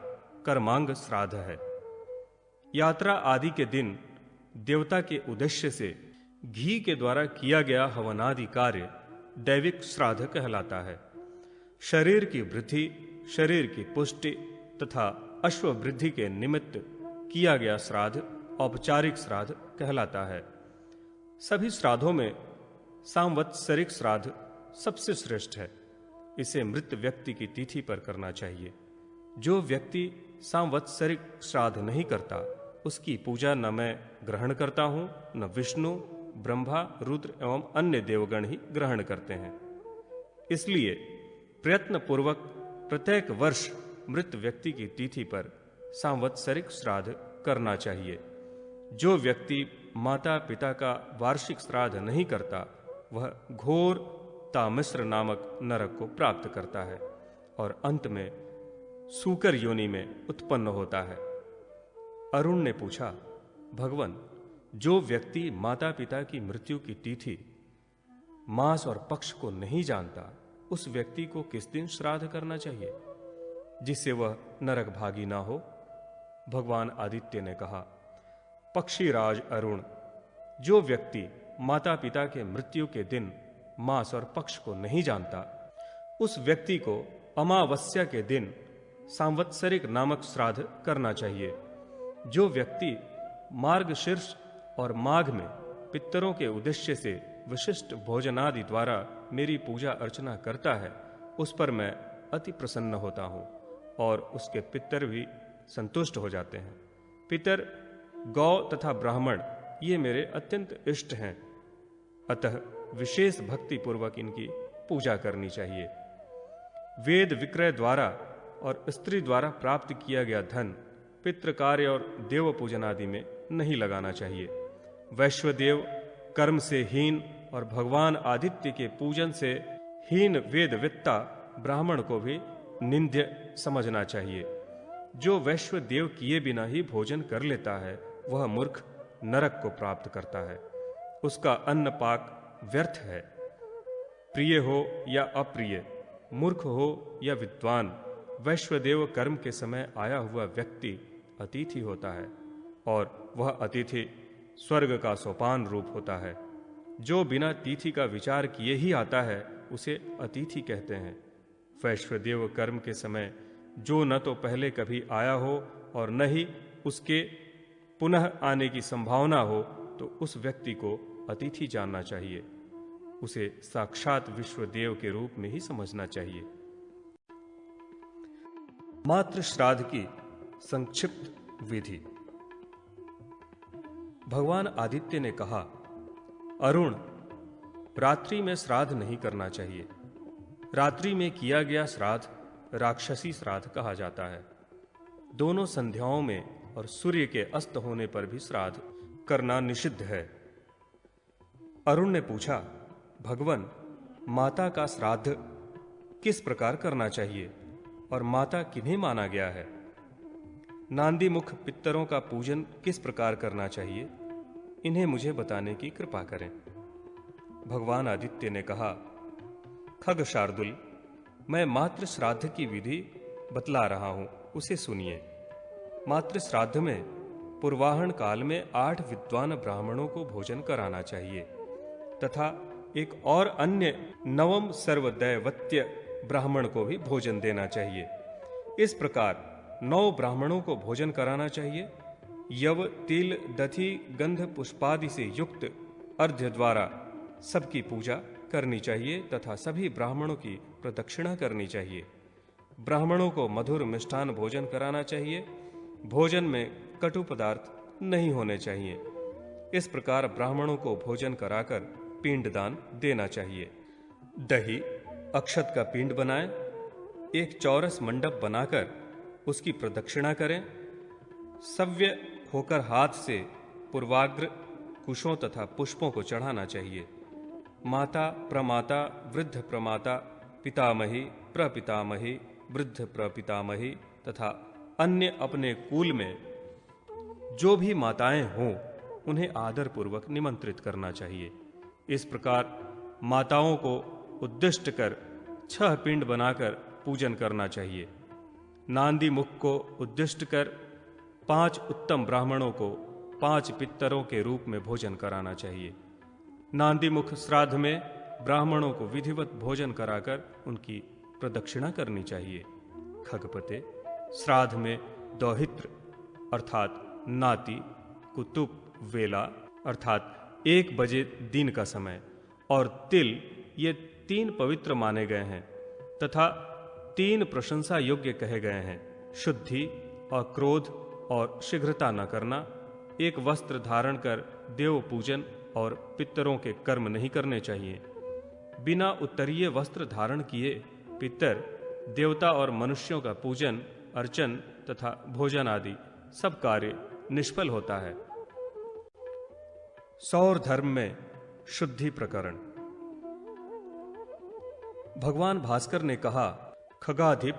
कर्मांग श्राद्ध है। यात्रा आदि के दिन देवता के उद्देश्य से घी के द्वारा किया गया हवनादि कार्य दैविक श्राद्ध कहलाता है। शरीर की वृद्धि, शरीर की पुष्टि तथा अश्ववृद्धि के निमित्त किया गया श्राद्ध औपचारिक श्राद्ध कहलाता है। सभी श्राद्धों में सांवत्सरिक श्राद्ध सबसे श्रेष्ठ है। इसे मृत व्यक्ति की तिथि पर करना चाहिए। जो व्यक्ति सांवत्सरिक श्राद्ध नहीं करता उसकी पूजा न मैं ग्रहण करता हूं, न विष्णु, ब्रह्मा, रुद्र एवं अन्य देवगण ही ग्रहण करते हैं। इसलिए प्रयत्न पूर्वक प्रत्येक वर्ष मृत व्यक्ति की तिथि पर सांवत्सरिक श्राद्ध करना चाहिए। जो व्यक्ति माता पिता का वार्षिक श्राद्ध नहीं करता वह घोर तामिश्र नामक नरक को प्राप्त करता है और अंत में सूकर योनि में उत्पन्न होता है। अरुण ने पूछा, भगवन, जो व्यक्ति माता पिता की मृत्यु की तिथि, मास और पक्ष को नहीं जानता, उस व्यक्ति को किस दिन श्राद्ध करना चाहिए जिससे वह नरक भागी ना हो? भगवान आदित्य ने कहा, पक्षीराज अरुण, जो व्यक्ति माता पिता के मृत्यु के दिन मास और पक्ष को नहीं जानता, उस व्यक्ति को अमावस्या के दिन सांवत्सरिक नामक श्राद्ध करना चाहिए। जो व्यक्ति मार्गशीर्ष और माघ में पितरों के उद्देश्य से विशिष्ट भोजनादि द्वारा मेरी पूजा अर्चना करता है, उस पर मैं अति प्रसन्न होता हूँ और उसके पितर भी संतुष्ट हो जाते हैं। पितर, गौ तथा ब्राह्मण ये मेरे अत्यंत इष्ट हैं, अतः विशेष भक्ति पूर्वक इनकी पूजा करनी चाहिए। वेद विक्रय द्वारा और स्त्री द्वारा प्राप्त किया गया धन पितृ कार्य और देव पूजन आदि में नहीं लगाना चाहिए। वैश्वदेव कर्म से हीन और भगवान आदित्य के पूजन से हीन वेदवित्ता ब्राह्मण को भी निंद्य समझना चाहिए। जो वैश्वदेव किए बिना ही भोजन कर लेता है वह मूर्ख नरक को प्राप्त करता है। उसका अन्न पाक व्यर्थ है। प्रिय हो या अप्रिय, मूर्ख हो या विद्वान, वैश्वदेव कर्म के समय आया हुआ व्यक्ति अतिथि होता है और वह अतिथि स्वर्ग का सोपान रूप होता है। जो बिना तिथि का विचार किए ही आता है उसे अतिथि कहते हैं। वैश्वदेव कर्म के समय जो न तो पहले कभी आया हो और न ही उसके पुनः आने की संभावना हो, तो उस व्यक्ति को अतिथि जानना चाहिए। उसे साक्षात विश्वदेव के रूप में ही समझना चाहिए। मातृ श्राद्ध की संक्षिप्त विधि। भगवान आदित्य ने कहा, अरुण, रात्रि में श्राद्ध नहीं करना चाहिए। रात्रि में किया गया श्राद्ध राक्षसी श्राद्ध कहा जाता है। दोनों संध्याओं में और सूर्य के अस्त होने पर भी श्राद्ध करना निषिद्ध है। अरुण ने पूछा, भगवन, माता का श्राद्ध किस प्रकार करना चाहिए और माता किन्हें माना गया है? नांदी मुख पितरों का पूजन किस प्रकार करना चाहिए, इन्हें मुझे बताने की कृपा करें। भगवान आदित्य ने कहा, खग शार्दुल, मैं मातृ श्राद्ध की विधि बतला रहा हूं, उसे सुनिए। मातृ श्राद्ध में पूर्वाहन काल में 8 विद्वान ब्राह्मणों को भोजन कराना चाहिए तथा एक और अन्य नवम सर्वदैवत्य ब्राह्मण को भी भोजन देना चाहिए। इस प्रकार 9 ब्राह्मणों को भोजन कराना चाहिए। यव, तिल, दधि, गंध पुष्पादि से युक्त अर्घ्य द्वारा सबकी पूजा करनी चाहिए तथा सभी ब्राह्मणों की प्रदक्षिणा करनी चाहिए। ब्राह्मणों को मधुर मिष्ठान भोजन कराना चाहिए। भोजन में कटु पदार्थ नहीं होने चाहिए। इस प्रकार ब्राह्मणों को भोजन कराकर पिंडदान देना चाहिए। दही, अक्षत का पिंड बनाएं। एक चौरस मंडप बनाकर उसकी प्रदक्षिणा करें। सव्य होकर हाथ से पूर्वाग्र कुशों तथा पुष्पों को चढ़ाना चाहिए। माता, प्रमाता, वृद्ध प्रमाता, पितामही, प्रपितामही, वृद्ध प्रपितामही तथा अन्य अपने कुल में जो भी माताएं हों उन्हें आदर पूर्वक निमंत्रित करना चाहिए। इस प्रकार माताओं को उद्दिष्ट कर 6 पिंड बनाकर पूजन करना चाहिए। नांदी मुख को उद्दिष्ट कर 5 उत्तम ब्राह्मणों को 5 पितरों के रूप में भोजन कराना चाहिए। नांदी मुख श्राद्ध में ब्राह्मणों को विधिवत भोजन कराकर उनकी प्रदक्षिणा करनी चाहिए। खगपते, श्राद्ध में दौहित्र अर्थात नाती, कुतुब, वेला अर्थात 1 बजे दिन का समय और तिल ये 3 पवित्र माने गए हैं तथा 3 प्रशंसा योग्य कहे गए हैं। शुद्धि और क्रोध और शीघ्रता न करना, एक वस्त्र धारण कर देव पूजन और पितरों के कर्म नहीं करने चाहिए। बिना उत्तरीय वस्त्र धारण किए पितर, देवता और मनुष्यों का पूजन अर्चन तथा भोजन आदि सब कार्य निष्फल होता है। सौर धर्म में शुद्धि प्रकरण। भगवान भास्कर ने कहा, खगाधिप,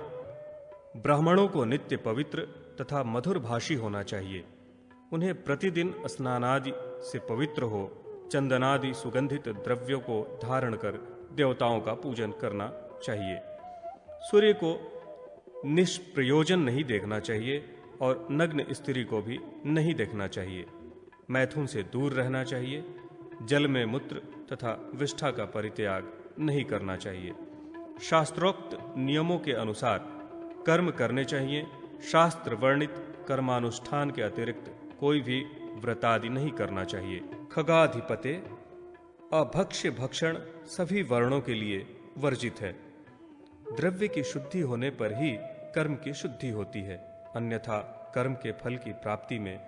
ब्राह्मणों को नित्य पवित्र तथा मधुर भाषी होना चाहिए। उन्हें प्रतिदिन स्नानादि से पवित्र हो चंदनादि सुगंधित द्रव्यों को धारण कर देवताओं का पूजन करना चाहिए। सूर्य को निष्प्रयोजन नहीं देखना चाहिए और नग्न स्त्री को भी नहीं देखना चाहिए। मैथुन से दूर रहना चाहिए। जल में मूत्र तथा विष्ठा का परित्याग नहीं करना चाहिए। शास्त्रोक्त नियमों के अनुसार कर्म करने चाहिए। शास्त्र वर्णित कर्मानुष्ठान के अतिरिक्त कोई भी व्रतादि नहीं करना चाहिए। खगाधिपते, अभक्ष्य भक्षण सभी वर्णों के लिए वर्जित है। द्रव्य की शुद्धि होने पर ही कर्म की शुद्धि होती है, अन्यथा कर्म के फल की प्राप्ति में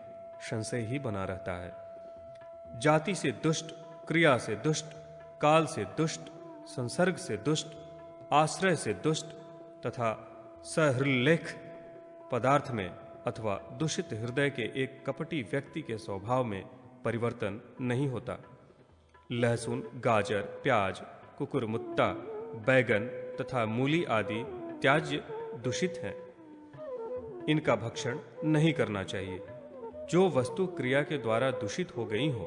संशय ही बना रहता है। जाति से दुष्ट, क्रिया से दुष्ट, काल से दुष्ट, संसर्ग से दुष्ट, आश्रय से दुष्ट तथा सहृल्लेख पदार्थ में अथवा दूषित हृदय के एक कपटी व्यक्ति के स्वभाव में परिवर्तन नहीं होता। लहसुन, गाजर, प्याज, कुकुरमुत्ता, बैगन तथा मूली आदि त्याज्य दूषित हैं। इनका भक्षण नहीं करना चाहिए। जो वस्तु क्रिया के द्वारा दूषित हो गई हो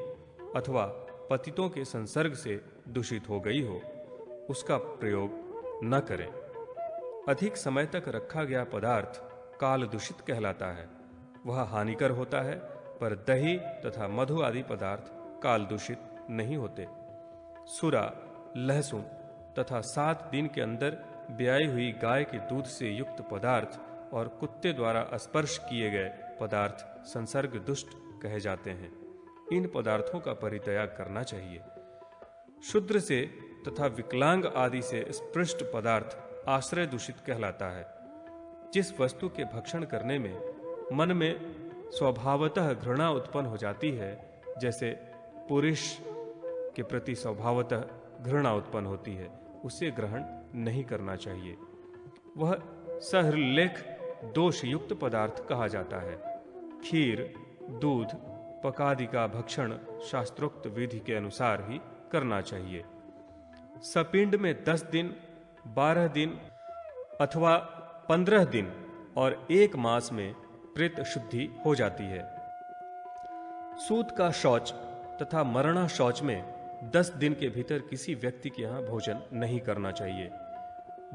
अथवा पतितों के संसर्ग से दूषित हो गई हो, उसका प्रयोग न करें। अधिक समय तक रखा गया पदार्थ काल दूषित कहलाता है। वह हानिकर होता है, पर दही तथा मधु आदि पदार्थ काल दूषित नहीं होते। सुरा, लहसुन तथा 7 दिन के अंदर ब्याई हुई गाय के दूध से युक्त पदार्थ और कुत्ते द्वारा स्पर्श किए गए पदार्थ संसर्ग दुष्ट कहे जाते हैं। इन पदार्थों का परित्याग करना चाहिए। शूद्र से तथा विकलांग आदि से स्पृष्ट पदार्थ आश्रय दूषित कहलाता है। जिस वस्तु के भक्षण करने में मन में स्वभावतः घृणा उत्पन्न हो जाती है, जैसे पुरुष के प्रति स्वभावतः घृणा उत्पन्न होती है, उसे ग्रहण नहीं करना चाहिए। वह सहृल्लेख दोष युक्त पदार्थ कहा जाता है। खीर, दूध, पकादि का भक्षण शास्त्रोक्त विधि के अनुसार ही करना चाहिए। सपिंड में 10 दिन, 12 दिन अथवा 15 दिन और 1 मास में प्रेत शुद्धि हो जाती है। सूत का शौच तथा मरणा शौच में 10 दिन के भीतर किसी व्यक्ति के यहाँ भोजन नहीं करना चाहिए।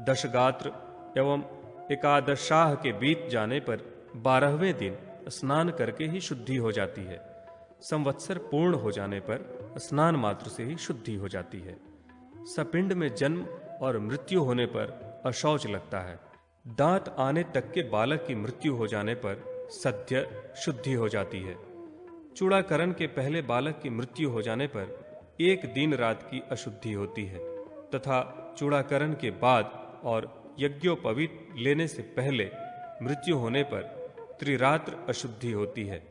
दशगात्र एवं एकादशाह के बीत जाने पर 12वें दिन स्नान करके ही शुद्धि हो जाती है। संवत्सर पूर्ण हो जाने पर स्नान मात्र से ही शुद्धि हो जाती है। सपिंड में जन्म और मृत्यु होने पर अशौच लगता है। दांत आने तक के बालक की मृत्यु हो जाने पर सद्य शुद्धि हो जाती है। चूड़ाकरण के पहले बालक की मृत्यु हो जाने पर 1 दिन रात की अशुद्धि होती है तथा चूड़ाकरण के बाद और यज्ञोपवीत लेने से पहले मृत्यु होने पर त्रिरात्र अशुद्धि होती है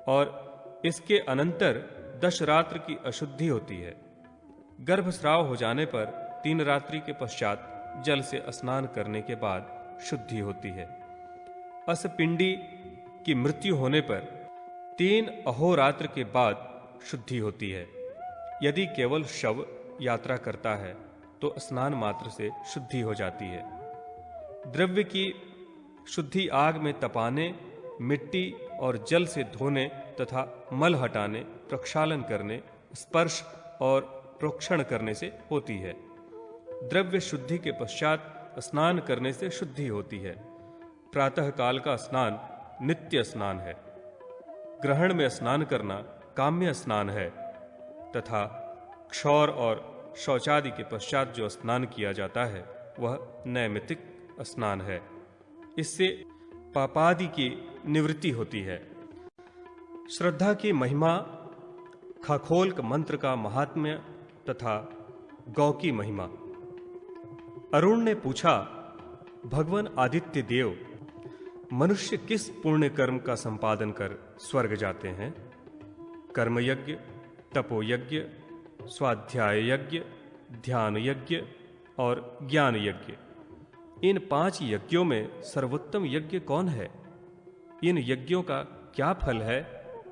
और इसके अनंतर 10 रात्र की अशुद्धि होती है। गर्भस्राव हो जाने पर 3 रात्रि के पश्चात जल से स्नान करने के बाद शुद्धि होती है। असपिंडी की मृत्यु होने पर 3 अहोरात्र के बाद शुद्धि होती है। यदि केवल शव यात्रा करता है तो स्नान मात्र से शुद्धि हो जाती है। द्रव्य की शुद्धि आग में तपाने, मिट्टी और जल से धोने तथा मल हटाने, प्रक्षालन करने, स्पर्श और प्रोक्षण करने से होती है। द्रव्य शुद्धि के पश्चात स्नान करने से शुद्धि होती है। प्रातः काल का स्नान नित्य स्नान है। ग्रहण में स्नान करना काम्य स्नान है तथा क्षौर और शौचादि के पश्चात जो स्नान किया जाता है वह नैमित्तिक स्नान है। इससे पापादि की निवृत्ति होती है। श्रद्धा की महिमा, खगोल्क मंत्र का महात्म्य तथा गौ की महिमा। अरुण ने पूछा, भगवान आदित्य देव, मनुष्य किस पुण्य कर्म का संपादन कर स्वर्ग जाते हैं? कर्मयज्ञ, तपोयज्ञ, स्वाध्याय यज्ञ, ध्यान यज्ञ और ज्ञान यज्ञ। इन 5 यज्ञों में सर्वोत्तम यज्ञ कौन है? इन यज्ञों का क्या फल है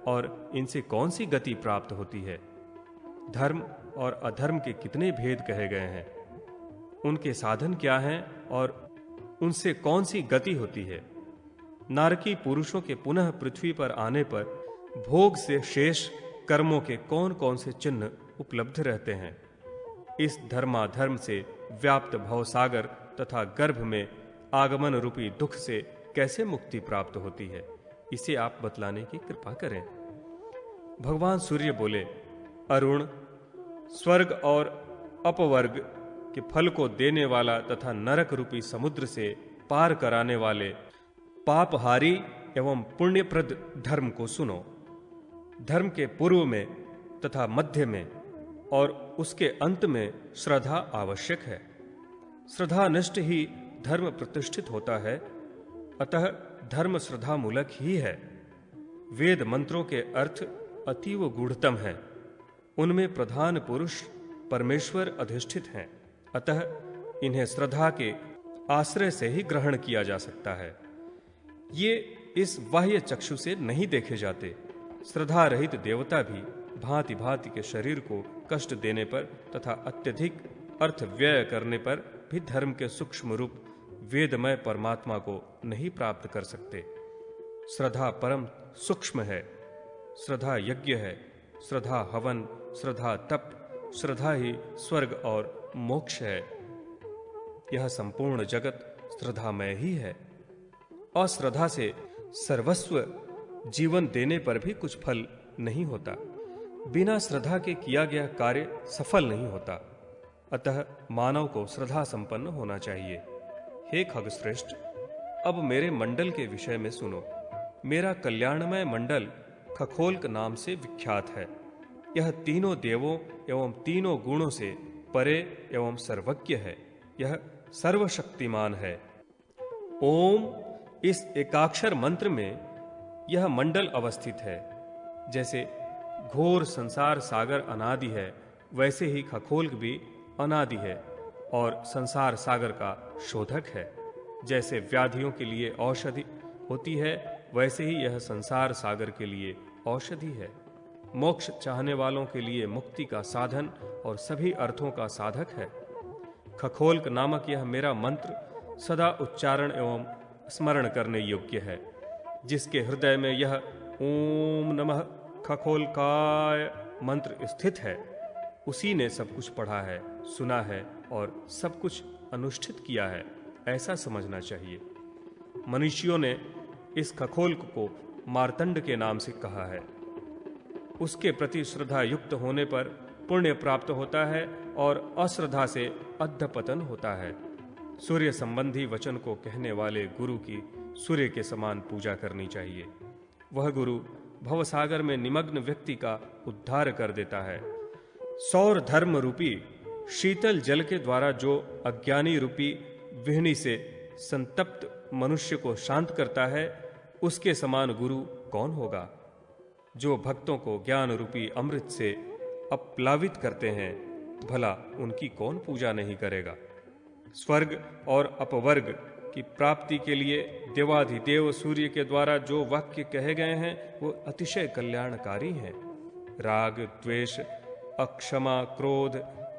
और इनसे कौन सी गति प्राप्त होती है? धर्म और अधर्म के कितने भेद कहे गए हैं? उनके साधन क्या हैं और उनसे कौन सी गति होती है? नारकी पुरुषों के पुनः पृथ्वी पर आने पर भोग से शेष कर्मों के कौन कौन से चिन्ह उपलब्ध रहते हैं? इस धर्माधर्म से व्याप्त भवसागर तथा गर्भ में आगमन रूपी दुख से कैसे मुक्ति प्राप्त होती है, इसे आप बतलाने की कृपा करें। भगवान सूर्य बोले, अरुण, स्वर्ग और अपवर्ग के फल को देने वाला तथा नरक रूपी समुद्र से पार कराने वाले पापहारी एवं पुण्यप्रद धर्म को सुनो। धर्म के पूर्व में तथा मध्य में और उसके अंत में श्रद्धा आवश्यक है। श्रद्धा नष्ट ही धर्म प्रतिष्ठित होता है, अतः धर्म श्रद्धा मूलक ही है। वेद मंत्रों के अर्थ अतीव गूढ़तम हैं। उनमें प्रधान पुरुष परमेश्वर अधिष्ठित हैं, अतः इन्हें श्रद्धा के आश्रय से ही ग्रहण किया जा सकता है। ये इस बाह्य चक्षु से नहीं देखे जाते। श्रद्धा रहित देवता भी भांति भांति के शरीर को कष्ट देने पर तथा अत्यधिक अर्थ व्यय करने पर भी धर्म के सूक्ष्म रूप वेदमय परमात्मा को नहीं प्राप्त कर सकते। श्रद्धा परम सूक्ष्म है। श्रद्धा यज्ञ है, श्रद्धा हवन, श्रद्धा तप, श्रद्धा ही स्वर्ग और मोक्ष है। यह संपूर्ण जगत श्रद्धामय ही है। अश्रद्धा से सर्वस्व जीवन देने पर भी कुछ फल नहीं होता। बिना श्रद्धा के किया गया कार्य सफल नहीं होता। अतः मानव को श्रद्धा संपन्न होना चाहिए। हे खगश्रेष्ठ, अब मेरे मंडल के विषय में सुनो। मेरा कल्याणमय मंडल खखोल्क नाम से विख्यात है। यह तीनों देवों एवं तीनों गुणों से परे एवं सर्वज्ञ है। यह सर्वशक्तिमान है। ओम, इस एकाक्षर मंत्र में यह मंडल अवस्थित है। जैसे घोर संसार सागर अनादि है, वैसे ही खखोल्क भी अनादि है और संसार सागर का शोधक है। जैसे व्याधियों के लिए औषधि होती है, वैसे ही यह संसार सागर के लिए औषधि है। मोक्ष चाहने वालों के लिए मुक्ति का साधन और सभी अर्थों का साधक है। खखोल्क नामक यह मेरा मंत्र सदा उच्चारण एवं स्मरण करने योग्य है। जिसके हृदय में यह ओम नमः खखोल्काय मंत्र स्थित है, उसी ने सब कुछ पढ़ा है, सुना है और सब कुछ अनुष्ठित किया है, ऐसा समझना चाहिए। मनुष्यों ने इस खखोल्क को मार्तंड के नाम से कहा है। उसके प्रति श्रद्धा युक्त होने पर पुण्य प्राप्त होता है और अश्रद्धा से अधपतन होता है। सूर्य संबंधी वचन को कहने वाले गुरु की सूर्य के समान पूजा करनी चाहिए। वह गुरु भवसागर में निमग्न व्यक्ति का उद्धार कर देता है। सौर धर्म रूपी शीतल जल के द्वारा जो अज्ञानी रूपी विहनी से संतप्त मनुष्य को शांत करता है, उसके समान गुरु कौन होगा? जो भक्तों को ज्ञान रूपी अमृत से अपलावित करते हैं, भला उनकी कौन पूजा नहीं करेगा? स्वर्ग और अपवर्ग की प्राप्ति के लिए देवाधिदेव सूर्य के द्वारा जो वाक्य कहे गए हैं, वो अतिशय कल्याणकारी हैं। राग, द्वेष, अक्षमा, क्रोध,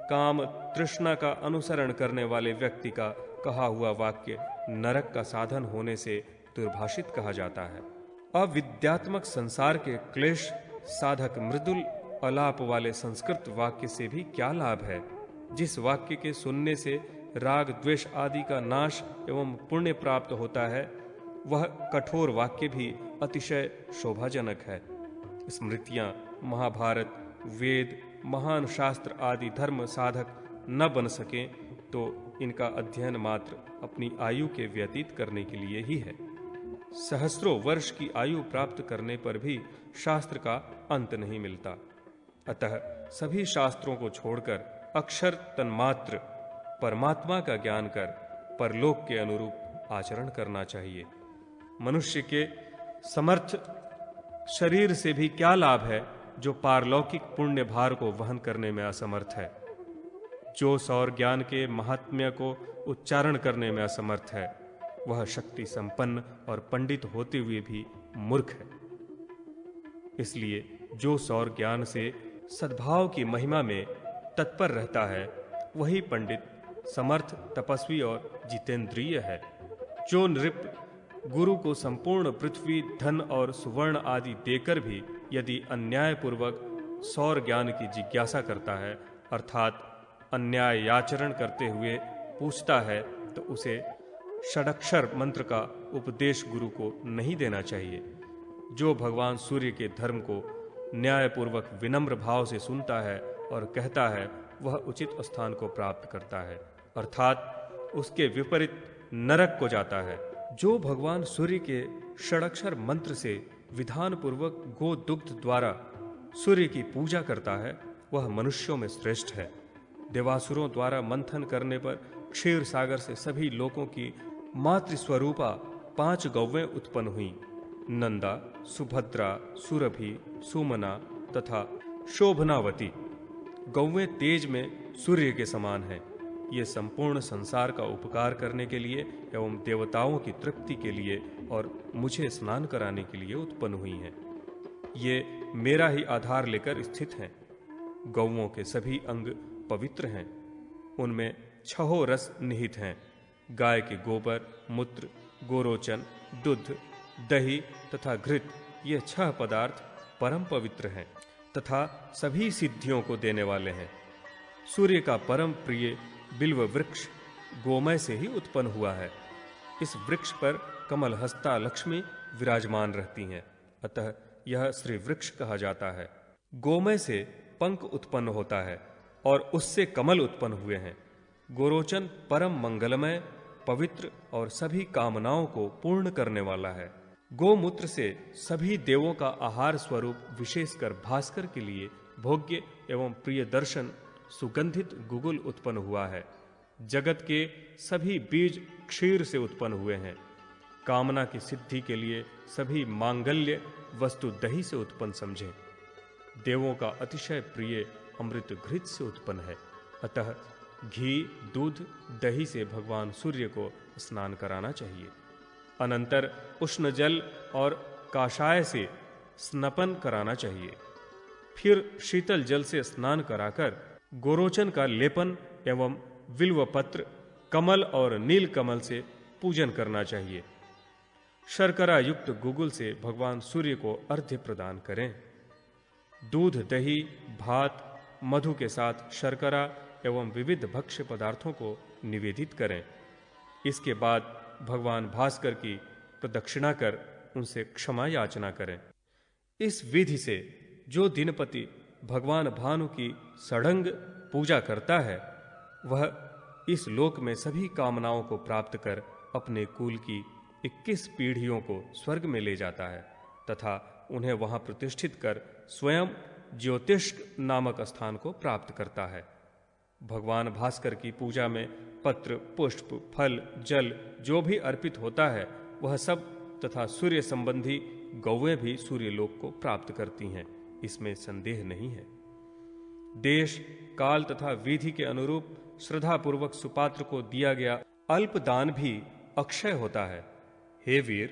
काम, तृष्णा का अनुसरण करने वाले व्यक्ति का कहा हुआ वाक्य नरक का साधन होने से दुर्भाषित कहा जाता है। अविद्यात्मक संसार के क्लेश साधक मृदुल अलाप वाले संस्कृत वाक्य से भी क्या लाभ है? जिस वाक्य के सुनने से राग, द्वेष आदि का नाश एवं पुण्य प्राप्त होता है, वह कठोर वाक्य भी अतिशय शोभाजनक है। स्मृतियां, महाभारत, वेद, महान शास्त्र आदि धर्म साधक न बन सकें तो इनका अध्ययन मात्र अपनी आयु के व्यतीत करने के लिए ही है। सहस्रों वर्ष की आयु प्राप्त करने पर भी शास्त्र का अंत नहीं मिलता। अतः सभी शास्त्रों को छोड़कर अक्षर तन्मात्र परमात्मा का ज्ञान कर परलोक के अनुरूप आचरण करना चाहिए। मनुष्य के समर्थ शरीर से भी क्या लाभ है जो पारलौकिक पुण्य भार को वहन करने में असमर्थ है? जो सौर ज्ञान के महात्म्य को उच्चारण करने में असमर्थ है, वह शक्ति संपन्न और पंडित होते हुए भी मूर्ख है। इसलिए जो सौर ज्ञान से सद्भाव की महिमा में तत्पर रहता है, वही पंडित, समर्थ, तपस्वी और जितेंद्रिय है। जो नृप गुरु को संपूर्ण पृथ्वी, धन और सुवर्ण आदि देकर भी यदि अन्यायपूर्वक सौर ज्ञान की जिज्ञासा करता है, अर्थात अन्याय आचरण करते हुए पूछता है, तो उसे षडक्षर मंत्र का उपदेश गुरु को नहीं देना चाहिए। जो भगवान सूर्य के धर्म को न्यायपूर्वक विनम्र भाव से सुनता है और कहता है, वह उचित स्थान को प्राप्त करता है, अर्थात उसके विपरीत नरक को जाता है। जो भगवान सूर्य के षडक्षर मंत्र से विधान पूर्वक गो दुग्ध द्वारा सूर्य की पूजा करता है, वह मनुष्यों में श्रेष्ठ है। देवासुरों द्वारा मंथन करने पर क्षीर सागर से सभी लोगों की मातृस्वरूपा 5 गौवें उत्पन्न हुई। नंदा, सुभद्रा, सुरभि, सुमना तथा शोभनावती। गौवें तेज में सूर्य के समान हैं। ये संपूर्ण संसार का उपकार करने के लिए एवं देवताओं की तृप्ति के लिए और मुझे स्नान कराने के लिए उत्पन्न हुई हैं। ये मेरा ही आधार लेकर स्थित हैं। गौओं के सभी अंग पवित्र हैं। उनमें 6 रस निहित हैं। गाय के गोबर, मूत्र, गोरोचन, दूध, दही तथा घृत, ये 6 पदार्थ परम पवित्र हैं तथा सभी सिद्धियों को देने वाले हैं। सूर्य का परम प्रिय बिल्व वृक्ष गोमय से ही उत्पन्न हुआ है। इस वृक्ष पर कमल हस्ता लक्ष्मी विराजमान रहती हैं, अतः यह श्री वृक्ष कहा जाता है। गोमय से पंख उत्पन्न होता है और उससे कमल उत्पन्न हुए हैं। गोरोचन परम मंगलमय, पवित्र और सभी कामनाओं को पूर्ण करने वाला है। गोमूत्र से सभी देवों का आहार स्वरूप विशेषकर भास्कर के लिए भोग्य एवं प्रिय दर्शन सुगंधित गुगुल उत्पन्न हुआ है। जगत के सभी बीज क्षीर से उत्पन्न हुए हैं। कामना की सिद्धि के लिए सभी मांगल्य वस्तु दही से उत्पन्न समझे। देवों का अतिशय प्रिय अमृत घृत से उत्पन्न है, अतः घी, दूध, दही से भगवान सूर्य को स्नान कराना चाहिए। अनंतर उष्ण जल और काषाय से स्नपन कराना चाहिए। फिर शीतल जल से स्नान कराकर गोरोचन का लेपन एवं बिल्वपत्र, कमल और नील कमल से पूजन करना चाहिए। शर्करा युक्त गुगुल से भगवान सूर्य को अर्घ्य प्रदान करें। दूध, दही, भात, मधु के साथ शर्करा एवं विविध भक्ष्य पदार्थों को निवेदित करें। इसके बाद भगवान भास्कर की प्रदक्षिणा कर उनसे क्षमा याचना करें। इस विधि से जो दिनपति भगवान भानु की सड़ंग पूजा करता है, वह इस लोक में सभी कामनाओं को प्राप्त कर अपने कुल की 21 पीढ़ियों को स्वर्ग में ले जाता है तथा उन्हें वहां प्रतिष्ठित कर स्वयं ज्योतिष्क नामक स्थान को प्राप्त करता है। भगवान भास्कर की पूजा में पत्र, पुष्प, फल, जल जो भी अर्पित होता है, वह सब तथा सूर्य संबंधी गौवें भी सूर्यलोक को प्राप्त करती हैं, इसमें संदेह नहीं है। देश, काल तथा विधि के अनुरूप श्रद्धापूर्वक सुपात्र को दिया गया अल्प दान भी अक्षय होता है। हे वीर,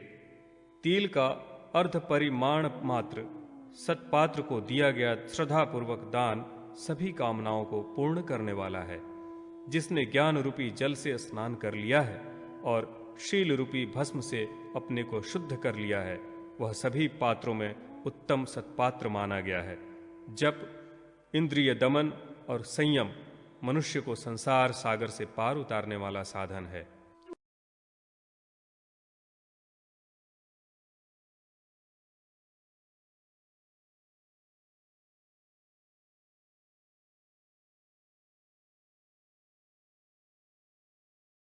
तिल का अर्ध परिमाण मात्र सत्पात्र को दिया गया श्रद्धापूर्वक दान सभी कामनाओं को पूर्ण करने वाला है। जिसने ज्ञान रूपी जल से स्नान कर लिया है और शील रूपी भस्म से अपने को शुद्ध कर लिया है, वह सभी पात्रों में उत्तम सत्पात्र माना गया है। जप, इंद्रिय दमन और संयम मनुष्य को संसार सागर से पार उतारने वाला साधन है।